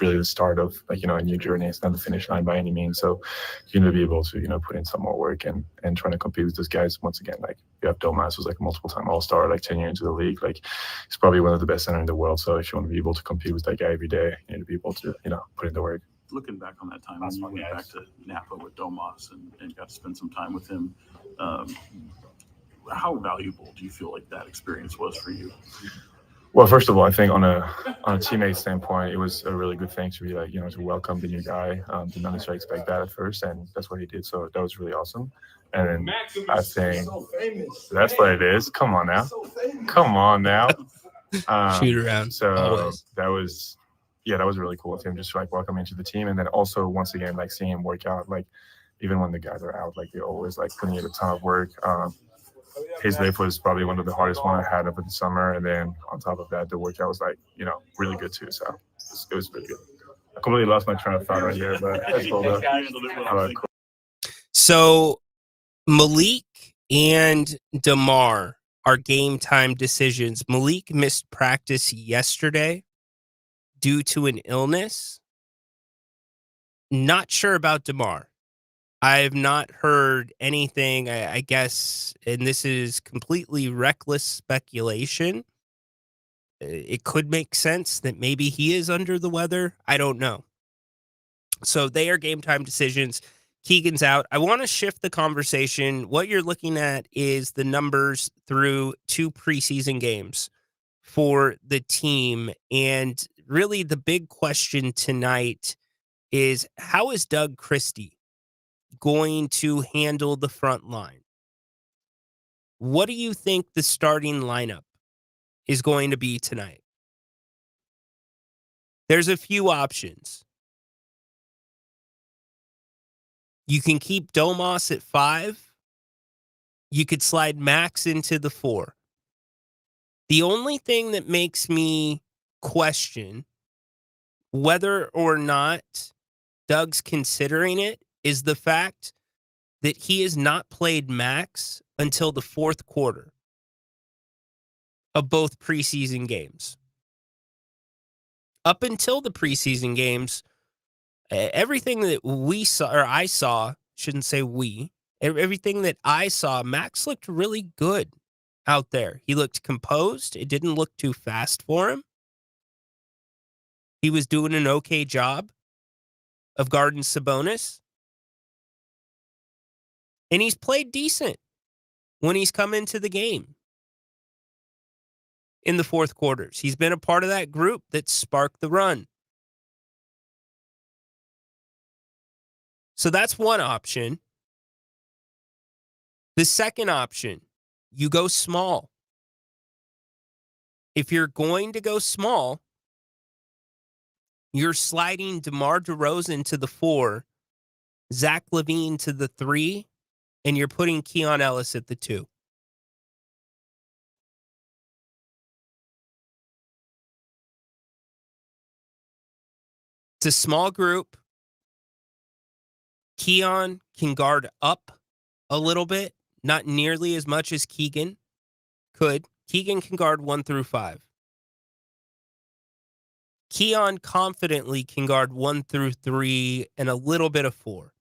really the start of like a new journey. It's not the finish line by any means. So you need to be able to put in some more work and trying to compete with those guys. Once again, like you have Domas, who's like a multiple time All-Star, like 10 years into the league. Like he's probably one of the best center in the world. So if you want to be able to compete with that guy every day, you need to be able to put in the work. Looking back on that time when you went back to Napa with Domas and got to spend some time with him, how valuable do you feel like that experience was for you? Well, first of all, I think on a teammate standpoint, it was a really good thing to be like, to welcome the new guy. Did not necessarily expect that at first, and that's what he did. So that was really awesome. And then I think that's what it is. Come on now. Come on now. Shoot around. So Always. that was really cool with him, just like welcoming to the team. And then also, once again, like seeing him work out, like even when the guys are out, like they're always like putting in a ton of work. His lift was probably one of the hardest one I had over the summer. And then on top of that, the workout was like, really good too. So it was really good. I completely lost my train of thought right here, but that's cool though. All right, cool. So Malik and DeMar are game time decisions. Malik missed practice yesterday due to an illness. Not sure about DeMar. I have not heard anything, I guess, and this is completely reckless speculation. It could make sense that maybe he is under the weather. I don't know. So they are game time decisions. Keegan's out. I want to shift the conversation. What you're looking at is the numbers through 2 preseason games for the team. And really the big question tonight is, how is Doug Christie going to handle the front line? What do you think the starting lineup is going to be tonight? There's a few options. You can keep Domas at 5. You could slide Max into the 4. The only thing that makes me question whether or not Doug's considering it is the fact that he has not played Max until the 4th quarter of both preseason games. Up until the preseason games, everything that we saw, or I saw, shouldn't say we, everything that I saw, Max looked really good out there. He looked composed. It didn't look too fast for him. He was doing an okay job of guarding Sabonis. And he's played decent when he's come into the game in the 4th quarters. He's been a part of that group that sparked the run. So that's one option. The second option, you go small. If you're going to go small, you're sliding DeMar DeRozan to the 4, Zach LaVine to the 3, and you're putting Keon Ellis at the 2. It's a small group. Keon can guard up a little bit, not nearly as much as Keegan could. Keegan can guard 1 through 5. Keon confidently can guard 1 through 3 and a little bit of 4,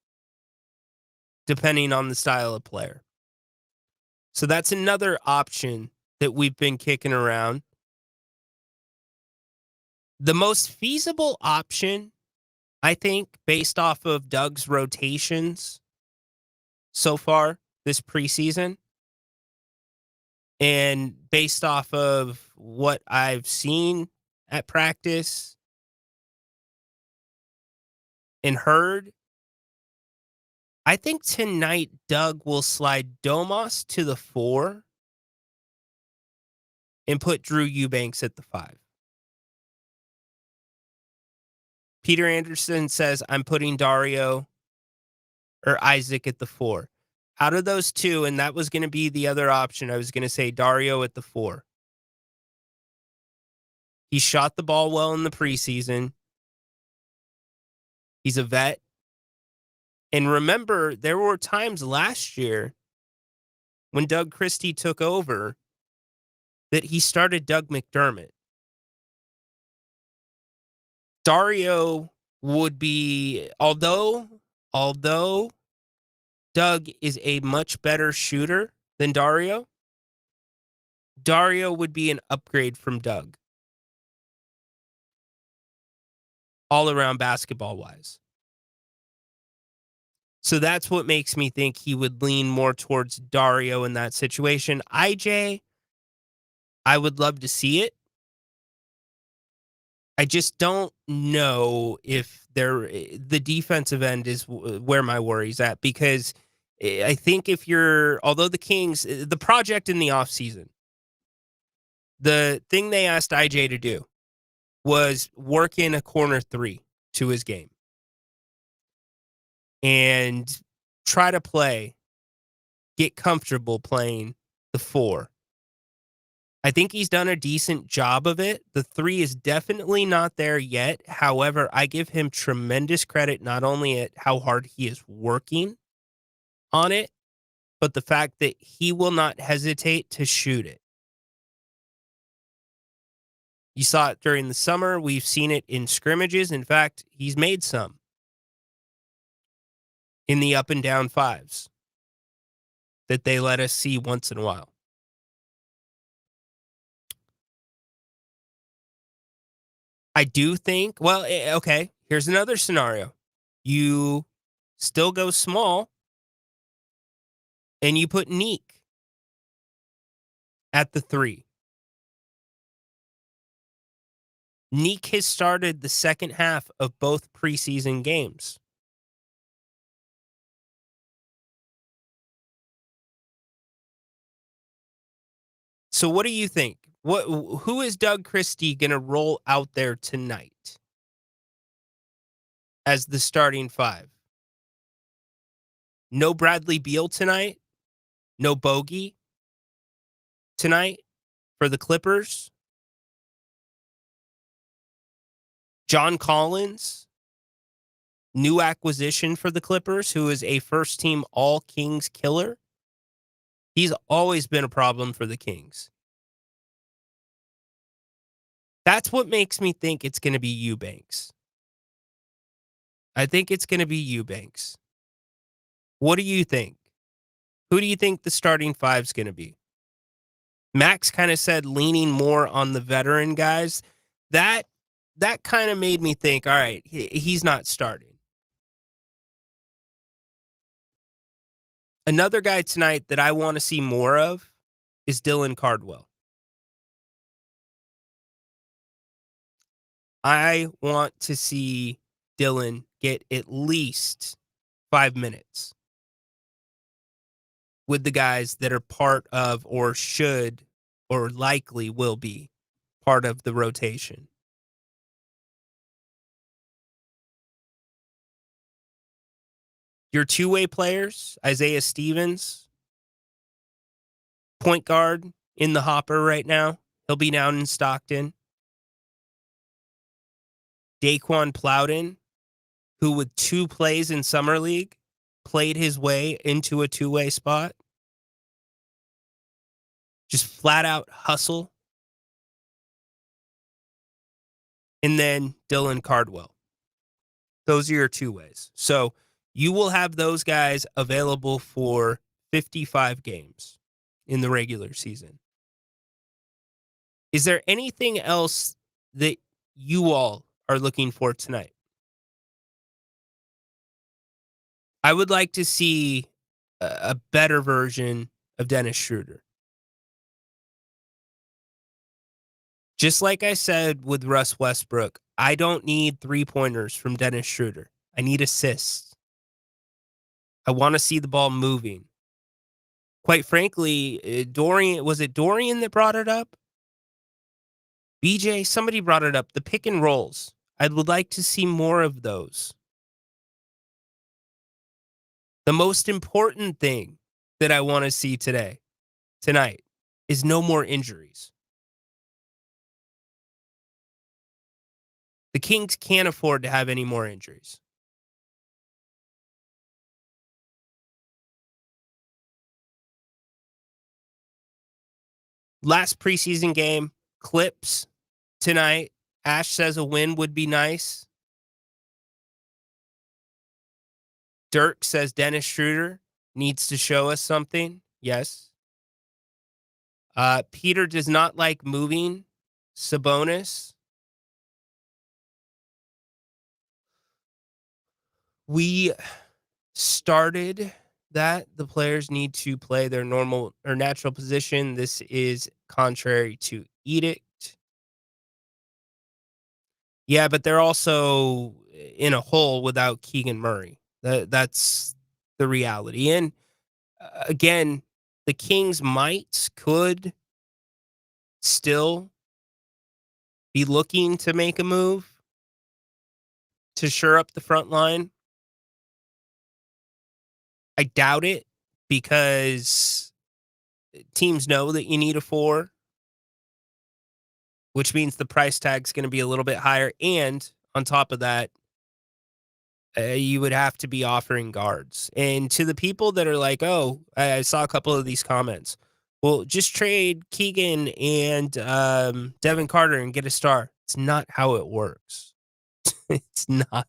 depending on the style of player. So that's another option that we've been kicking around. The most feasible option, I think, based off of Doug's rotations so far this preseason, and based off of what I've seen at practice and heard, I think tonight Doug will slide Domas to the 4 and put Drew Eubanks at the 5. Peter Anderson says, I'm putting Dario or Isaac at the 4. Out of those two, and that was going to be the other option, I was going to say Dario at the 4. He shot the ball well in the preseason. He's a vet. And remember, there were times last year when Doug Christie took over that he started Doug McDermott. Dario would be, although Doug is a much better shooter than Dario would be an upgrade from Doug. All around basketball wise. So that's what makes me think he would lean more towards Dario in that situation. IJ, I would love to see it. I just don't know if the defensive end is where my worry's at, because I think although the Kings, the project in the offseason, the thing they asked IJ to do was work in a corner three to his game and try to get comfortable playing the four. I think he's done a decent job of it. The three is definitely not there yet. However, I give him tremendous credit, not only at how hard he is working on it, but the fact that he will not hesitate to shoot it. You saw it during the summer. We've seen it in scrimmages. In fact, he's made some in the up and down fives that they let us see once in a while. I do think, okay, here's another scenario. You still go small and you put Neek at the three. Neek has started the second half of both preseason games. So what do you think? Who is Doug Christie going to roll out there tonight as the starting five? No Bradley Beal tonight? No Bogey tonight for the Clippers? John Collins, new acquisition for the Clippers, who is a first-team All-Kings killer. He's always been a problem for the Kings. That's what makes me think it's going to be Eubanks. I think it's going to be Eubanks. What do you think? Who do you think the starting five's going to be? Max kind of said leaning more on the veteran guys. That kind of made me think, all right, he's not starting. Another guy tonight that I want to see more of is Dylan Cardwell. I want to see Dylan get at least 5 minutes with the guys that are part of, or should, or likely will be part of the rotation. Your two-way players, Isaiah Stevens, point guard in the hopper right now. He'll be down in Stockton. Daquan Plowden, who with 2 plays in Summer League played his way into a two-way spot. Just flat out hustle. And then Dylan Cardwell. Those are your two ways. So you will have those guys available for 55 games in the regular season. Is there anything else that you all are looking for tonight? I would like to see a better version of Dennis Schroeder. Just like I said with Russ Westbrook, I don't need 3-pointers from Dennis Schroeder. I need assists. I want to see the ball moving. Quite frankly, Dorian that brought it up? BJ, somebody brought it up. The pick and rolls. I would like to see more of those. The most important thing that I want to see tonight, is no more injuries. The Kings can't afford to have any more injuries. Last preseason game, Clips tonight. Ash says a win would be nice. Dirk says Dennis Schroeder needs to show us something. Yes. Peter does not like moving Sabonis. We started that the players need to play their normal or natural position. This is contrary to edict. Yeah, but they're also in a hole without Keegan Murray. That's the reality. And again, the Kings could still be looking to make a move to shore up the front line. I doubt it because teams know that you need a 4, which means the price tag's going to be a little bit higher. And on top of that, you would have to be offering guards. And to the people that are like, oh, I saw a couple of these comments. Well, just trade Keegan and Devin Carter and get a star. It's not how it works. It's not.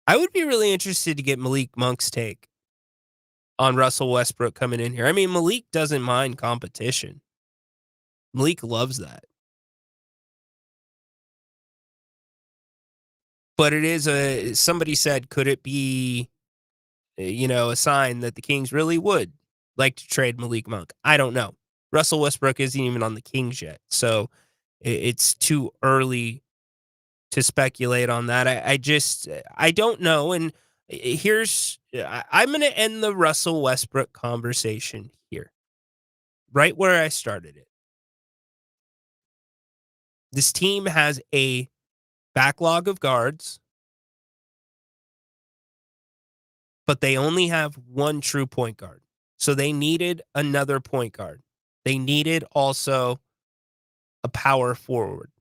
I would be really interested to get Malik Monk's take on Russell Westbrook coming in here. I mean, Malik doesn't mind competition. Malik loves that. But it is somebody said, could it be, a sign that the Kings really would like to trade Malik Monk? I don't know. Russell Westbrook isn't even on the Kings yet. So it's too early to speculate on that. I don't know. And I'm going to end the Russell Westbrook conversation here, right where I started it. This team has a backlog of guards, but they only have one true point guard. So they needed another point guard. They needed also a power forward,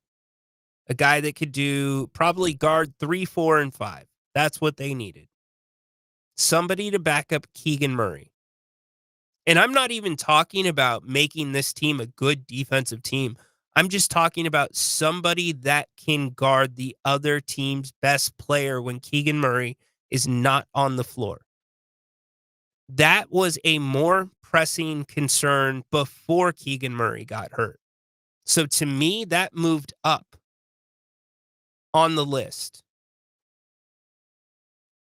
a guy that could do probably guard 3, 4, and 5. That's what they needed. Somebody to back up Keegan Murray. And I'm not even talking about making this team a good defensive team. I'm just talking about somebody that can guard the other team's best player when Keegan Murray is not on the floor. That was a more pressing concern before Keegan Murray got hurt. So to me, that moved up on the list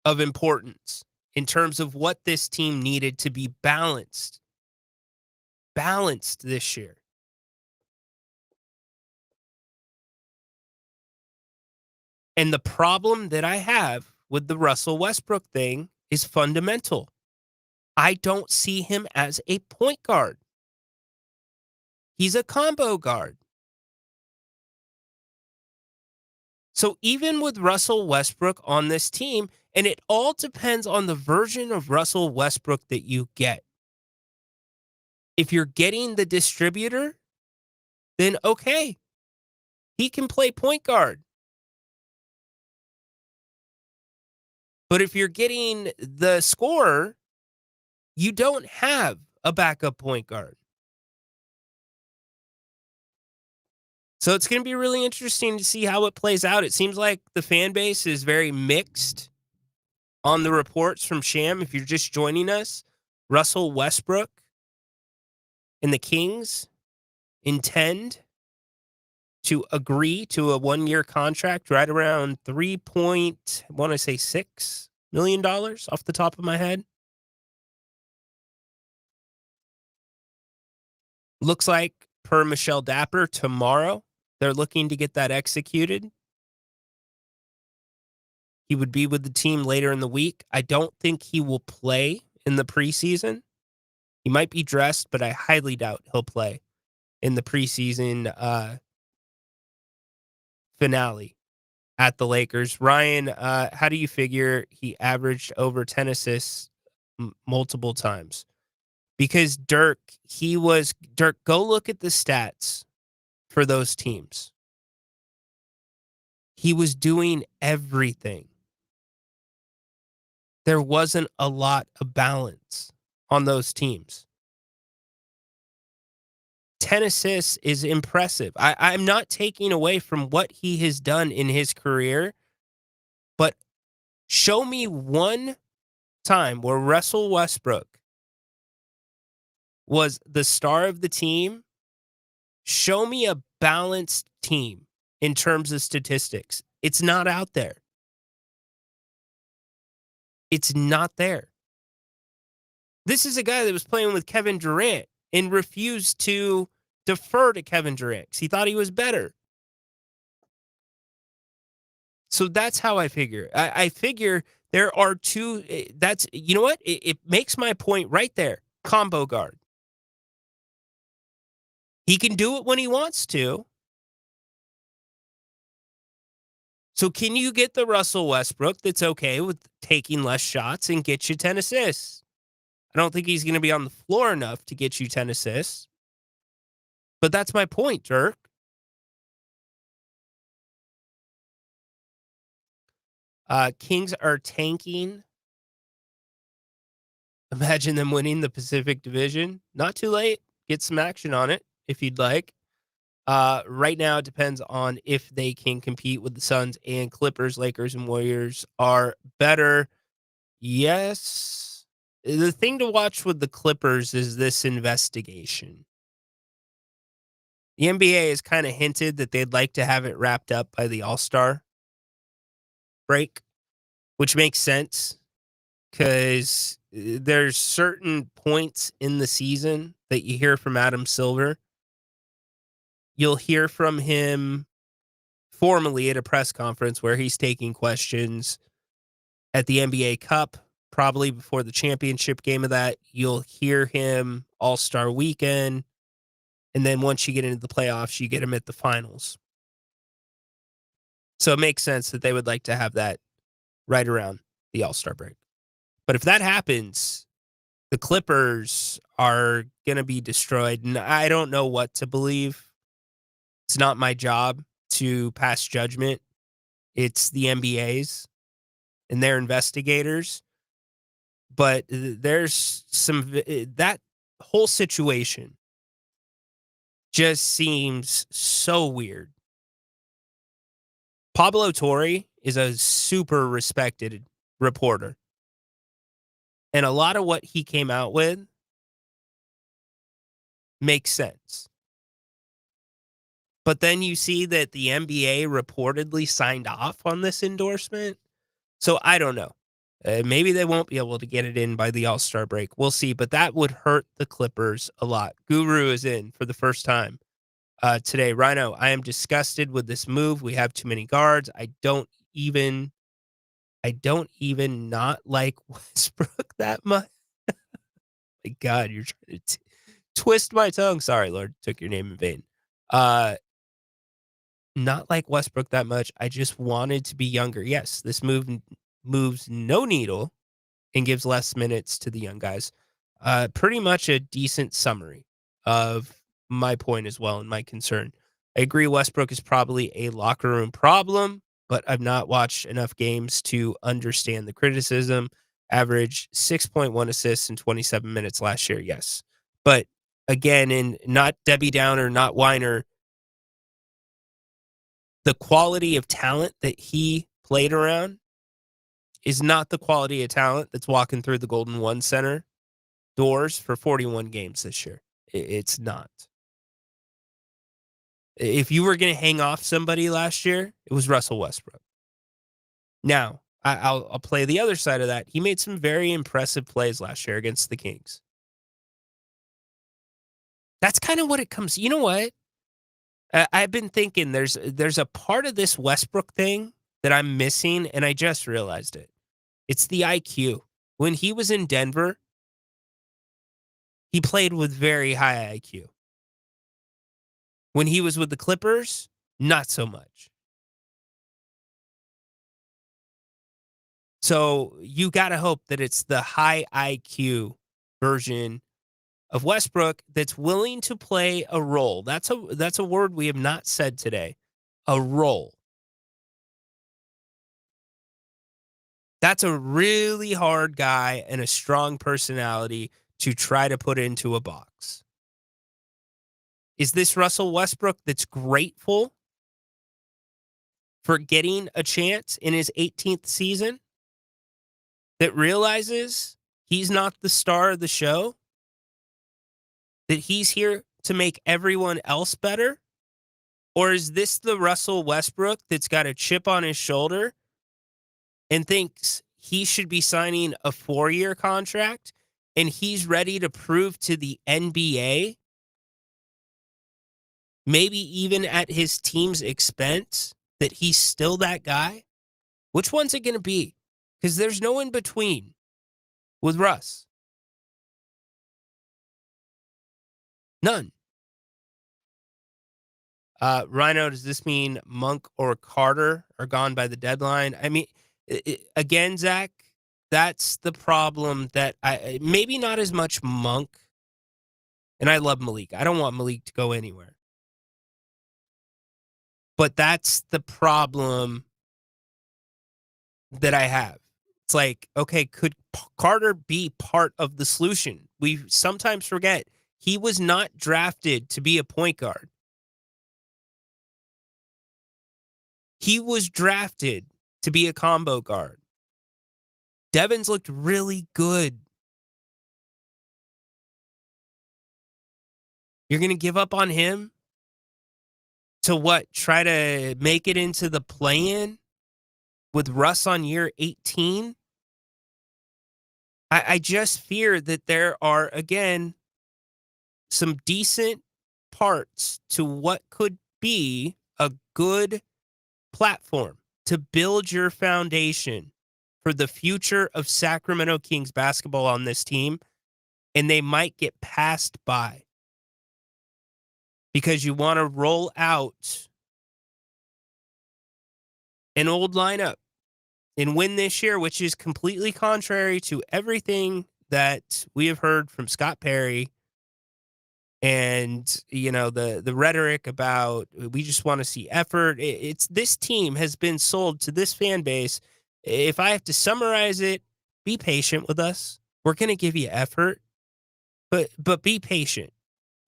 of importance in terms of what this team needed to be balanced this year. And the problem that I have with the Russell Westbrook thing is fundamental. I don't see him as a point guard. He's a combo guard. So even with Russell Westbrook on this team, and it all depends on the version of Russell Westbrook that you get. If you're getting the distributor, then okay, he can play point guard. But if you're getting the scorer, you don't have a backup point guard. So it's going to be really interesting to see how it plays out. It seems like the fan base is very mixed on the reports from Sham. If you're just joining us, Russell Westbrook and the Kings intend to agree to a 1-year contract right around $3.6 million off the top of my head. Looks like per Michelle Dapper tomorrow, they're looking to get that executed. He would be with the team later in the week. I don't think he will play in the preseason. He might be dressed, but I highly doubt he'll play in the preseason finale at the Lakers. Ryan, how do you figure he averaged over 10 assists multiple times? Because Dirk, go look at the stats for those teams. He was doing everything. There wasn't a lot of balance on those teams. 10 assists is impressive. I'm not taking away from what he has done in his career, but show me one time where Russell Westbrook was the star of the team. Show me a balanced team in terms of statistics. It's not out there. It's not there. This is a guy that was playing with Kevin Durant and refused to defer to Kevin Durant because he thought he was better. So that's how I figure. I figure there are two. That's, you know what? It makes my point right there. Combo guard. He can do it when he wants to. So can you get the Russell Westbrook that's okay with taking less shots and get you 10 assists? I don't think he's going to be on the floor enough to get you 10 assists. But that's my point, Dirk. Kings are tanking. Imagine them winning the Pacific Division. Not too late. Get some action on it if you'd like. Right now, it depends on if they can compete with the Suns and Clippers. Lakers and Warriors are better. Yes. The thing to watch with the Clippers is this investigation. The NBA has kind of hinted that they'd like to have it wrapped up by the All-Star break, which makes sense because there's certain points in the season that you hear from Adam Silver. You'll hear from him formally at a press conference where he's taking questions at the NBA Cup, probably before the championship game of that. You'll hear him All-Star weekend. And then once you get into the playoffs, you get him at the finals. So it makes sense that they would like to have that right around the All-Star break. But if that happens, the Clippers are going to be destroyed. And I don't know what to believe. It's not my job to pass judgment. It's the NBA's and their investigators. But there's that whole situation just seems so weird. Pablo Torre is a super respected reporter. And a lot of what he came out with makes sense. But then you see that the NBA reportedly signed off on this endorsement. So I don't know. Maybe they won't be able to get it in by the All-Star break. We'll see. But that would hurt the Clippers a lot. Guru is in for the first time today. Rhino, I am disgusted with this move. We have too many guards. I don't even not like Westbrook that much. My God, you're trying to twist my tongue. Sorry, Lord, took your name in vain. Not like Westbrook that much. I just wanted to be younger. Yes, this move moves no needle and gives less minutes to the young guys. Pretty much a decent summary of my point as well and my concern. I agree Westbrook is probably a locker room problem, but I've not watched enough games to understand the criticism. Averaged 6.1 assists in 27 minutes last year, yes. But again, in not Debbie Downer, not whiner, the quality of talent that he played around is not the quality of talent that's walking through the Golden One Center doors for 41 games this year. It's not. If you were going to hang off somebody last year, it was Russell Westbrook. Now, I'll play the other side of that. He made some very impressive plays last year against the Kings. That's kind of what it comes. You know what? I've been thinking there's a part of this Westbrook thing that I'm missing, and I just realized it. It's the IQ. When he was in Denver, he played with very high IQ. When he was with the Clippers, not so much. So you got to hope that it's the high IQ version of Westbrook that's willing to play a role. That's a word we have not said today. A role. That's a really hard guy and a strong personality to try to put into a box. Is this Russell Westbrook that's grateful for getting a chance in his 18th season, that realizes he's not the star of the show, that he's here to make everyone else better? Or is this the Russell Westbrook that's got a chip on his shoulder and thinks he should be signing a 4-year contract, and he's ready to prove to the NBA, maybe even at his team's expense, that he's still that guy? Which one's it going to be? Because there's no in between with Russ. None. Rhino, does this mean Monk or Carter are gone by the deadline? I mean, again, Zach, that's the problem that maybe not as much Monk. And I love Malik. I don't want Malik to go anywhere. But that's the problem that I have. It's like, okay, could Carter be part of the solution? We sometimes forget he was not drafted to be a point guard. He was drafted to be a combo guard. Devins looked really good. You're going to give up on him to what? Try to make it into the play-in with Russ on year 18? I just fear that there are, again, some decent parts to what could be a good platform to build your foundation for the future of Sacramento Kings basketball on this team, and they might get passed by because you want to roll out an old lineup and win this year, which is completely contrary to everything that we have heard from Scott Perry and, you know, the rhetoric about we just want to see effort. It's this team has been sold to this fan base. If I have to summarize it, be patient with us. We're going to give you effort, but be patient.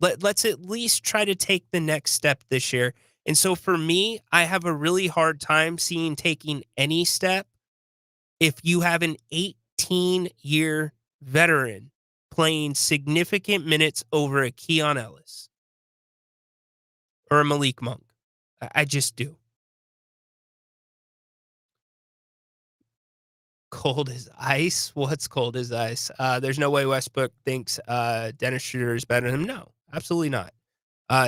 Let's at least try to take the next step this year. And so for me, I have a really hard time seeing taking any step if you have an 18-year veteran playing significant minutes over a Keon Ellis or a Malik Monk. I just do. Cold as ice? What's cold as ice? There's no way Westbrook thinks Dennis Schroeder is better than him. No, absolutely not.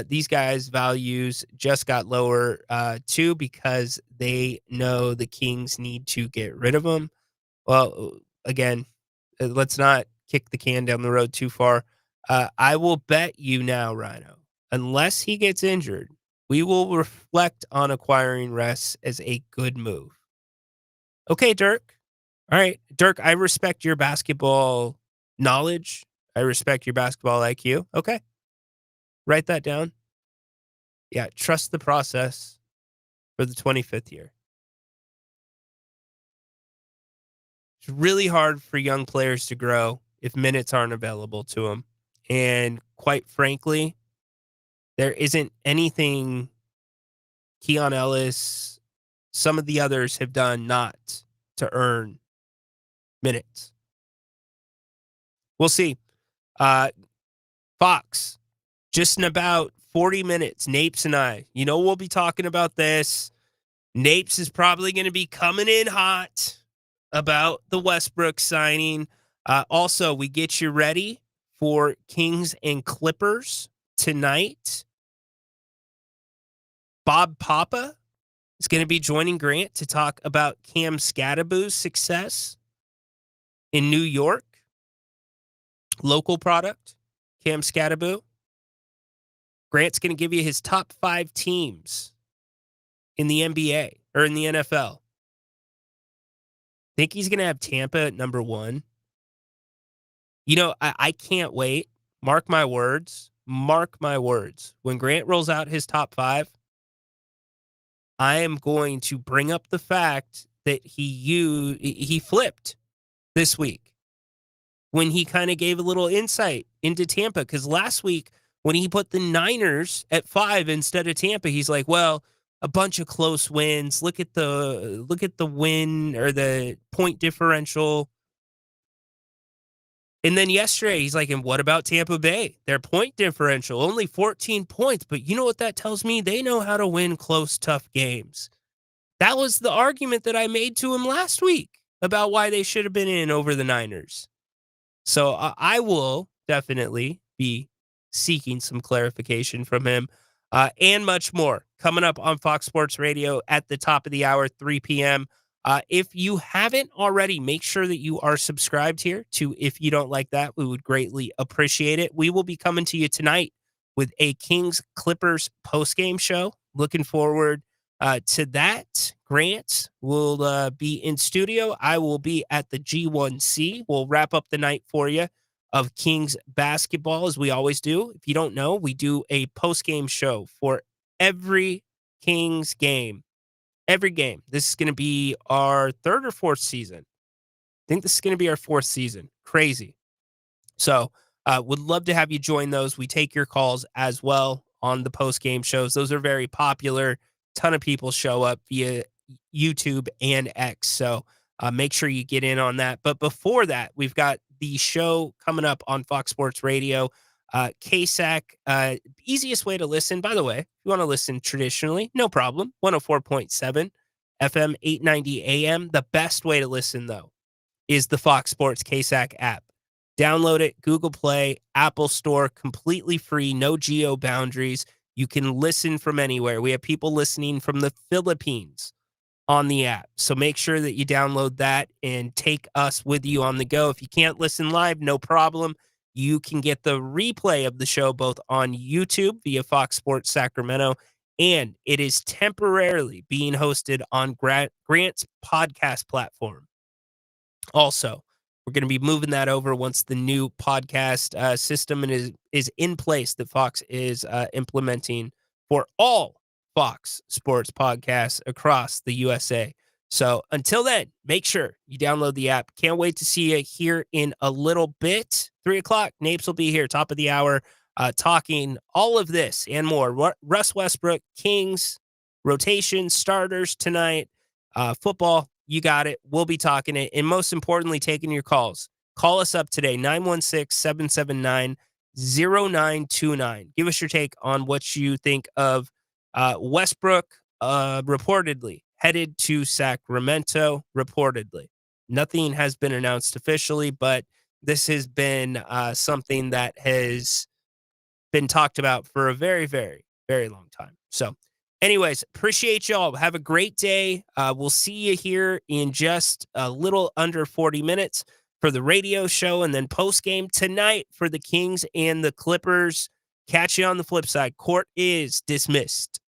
These guys' values just got lower, too, because they know the Kings need to get rid of them. Well, again, let's not kick the can down the road too far. I will bet you now, Rhino, unless he gets injured, we will reflect on acquiring Russ as a good move. Okay, Dirk. All right, Dirk, I respect your basketball knowledge. I respect your basketball IQ. Okay. Write that down. Yeah, trust the process for the 25th year. It's really hard for young players to grow if minutes aren't available to them. And quite frankly, there isn't anything Keon Ellis, some of the others have done not to earn minutes. We'll see. Fox, just in about 40 minutes, Napes and I, we'll be talking about this. Napes is probably going to be coming in hot about the Westbrook signing. Also, we get you ready for Kings and Clippers tonight. Bob Papa is going to be joining Grant to talk about Cam Scadaboo's success in New York. Local product, Cam Scadaboo. Grant's going to give you his top 5 teams in the NBA or in the NFL. Think he's going to have Tampa at number 1. I can't wait. Mark my words. Mark my words. When Grant rolls out his top 5, I am going to bring up the fact that he flipped this week when he kind of gave a little insight into Tampa. Because last week When he put the Niners at 5 instead of Tampa, he's like, well, a bunch of close wins. Look at the win or the point differential. And then yesterday, he's like, and what about Tampa Bay? Their point differential, only 14 points. But you know what that tells me? They know how to win close, tough games. That was the argument that I made to him last week about why they should have been in over the Niners. So I will definitely be seeking some clarification from him and much more coming up on Fox Sports Radio at the top of the hour, 3 p.m. If you haven't already, make sure that you are subscribed here to If You Don't Like That. We would greatly appreciate it. We will be coming to you tonight with a Kings Clippers postgame show. Looking forward to that. Grant will be in studio. I will be at the G1C. We'll wrap up the night for you of Kings basketball, as we always do. If you don't know, we do a post-game show for every Kings game. Every game. This is going to be our 3rd or 4th season. I think this is going to be our 4th season. Crazy. So would love to have you join those. We take your calls as well on the post-game shows. Those are very popular. Ton of people show up via YouTube and X. So make sure you get in on that. But before that, we've got the show coming up on Fox Sports Radio. KSAC, easiest way to listen. By the way, if you want to listen traditionally, no problem. 104.7 FM, 890 AM. The best way to listen, though, is the Fox Sports KSAC app. Download it, Google Play, Apple Store, completely free, no geo boundaries. You can listen from anywhere. We have people listening from the Philippines on the app. So make sure that you download that and take us with you on the go. If you can't listen live, no problem. You can get the replay of the show both on YouTube via Fox Sports Sacramento, and it is temporarily being hosted on Grant's podcast platform. Also, we're going to be moving that over once the new podcast system is in place that Fox is implementing for all Fox Sports podcasts across the USA. So until then, make sure you download the app. Can't wait to see you here in a little bit. 3 o'clock, Napes will be here, top of the hour, talking all of this and more. Russ Westbrook, Kings, rotation, starters tonight, football. You got it. We'll be talking it. And most importantly, taking your calls. Call us up today, 916-779-0929. Give us your take on what you think of Westbrook reportedly headed to Sacramento, reportedly. Nothing has been announced officially, but this has been something that has been talked about for a very, very, very long time. So anyways, appreciate y'all. Have a great day. We'll see you here in just a little under 40 minutes for the radio show, and then post-game tonight for the Kings and the Clippers. Catch you on the flip side. Court is dismissed.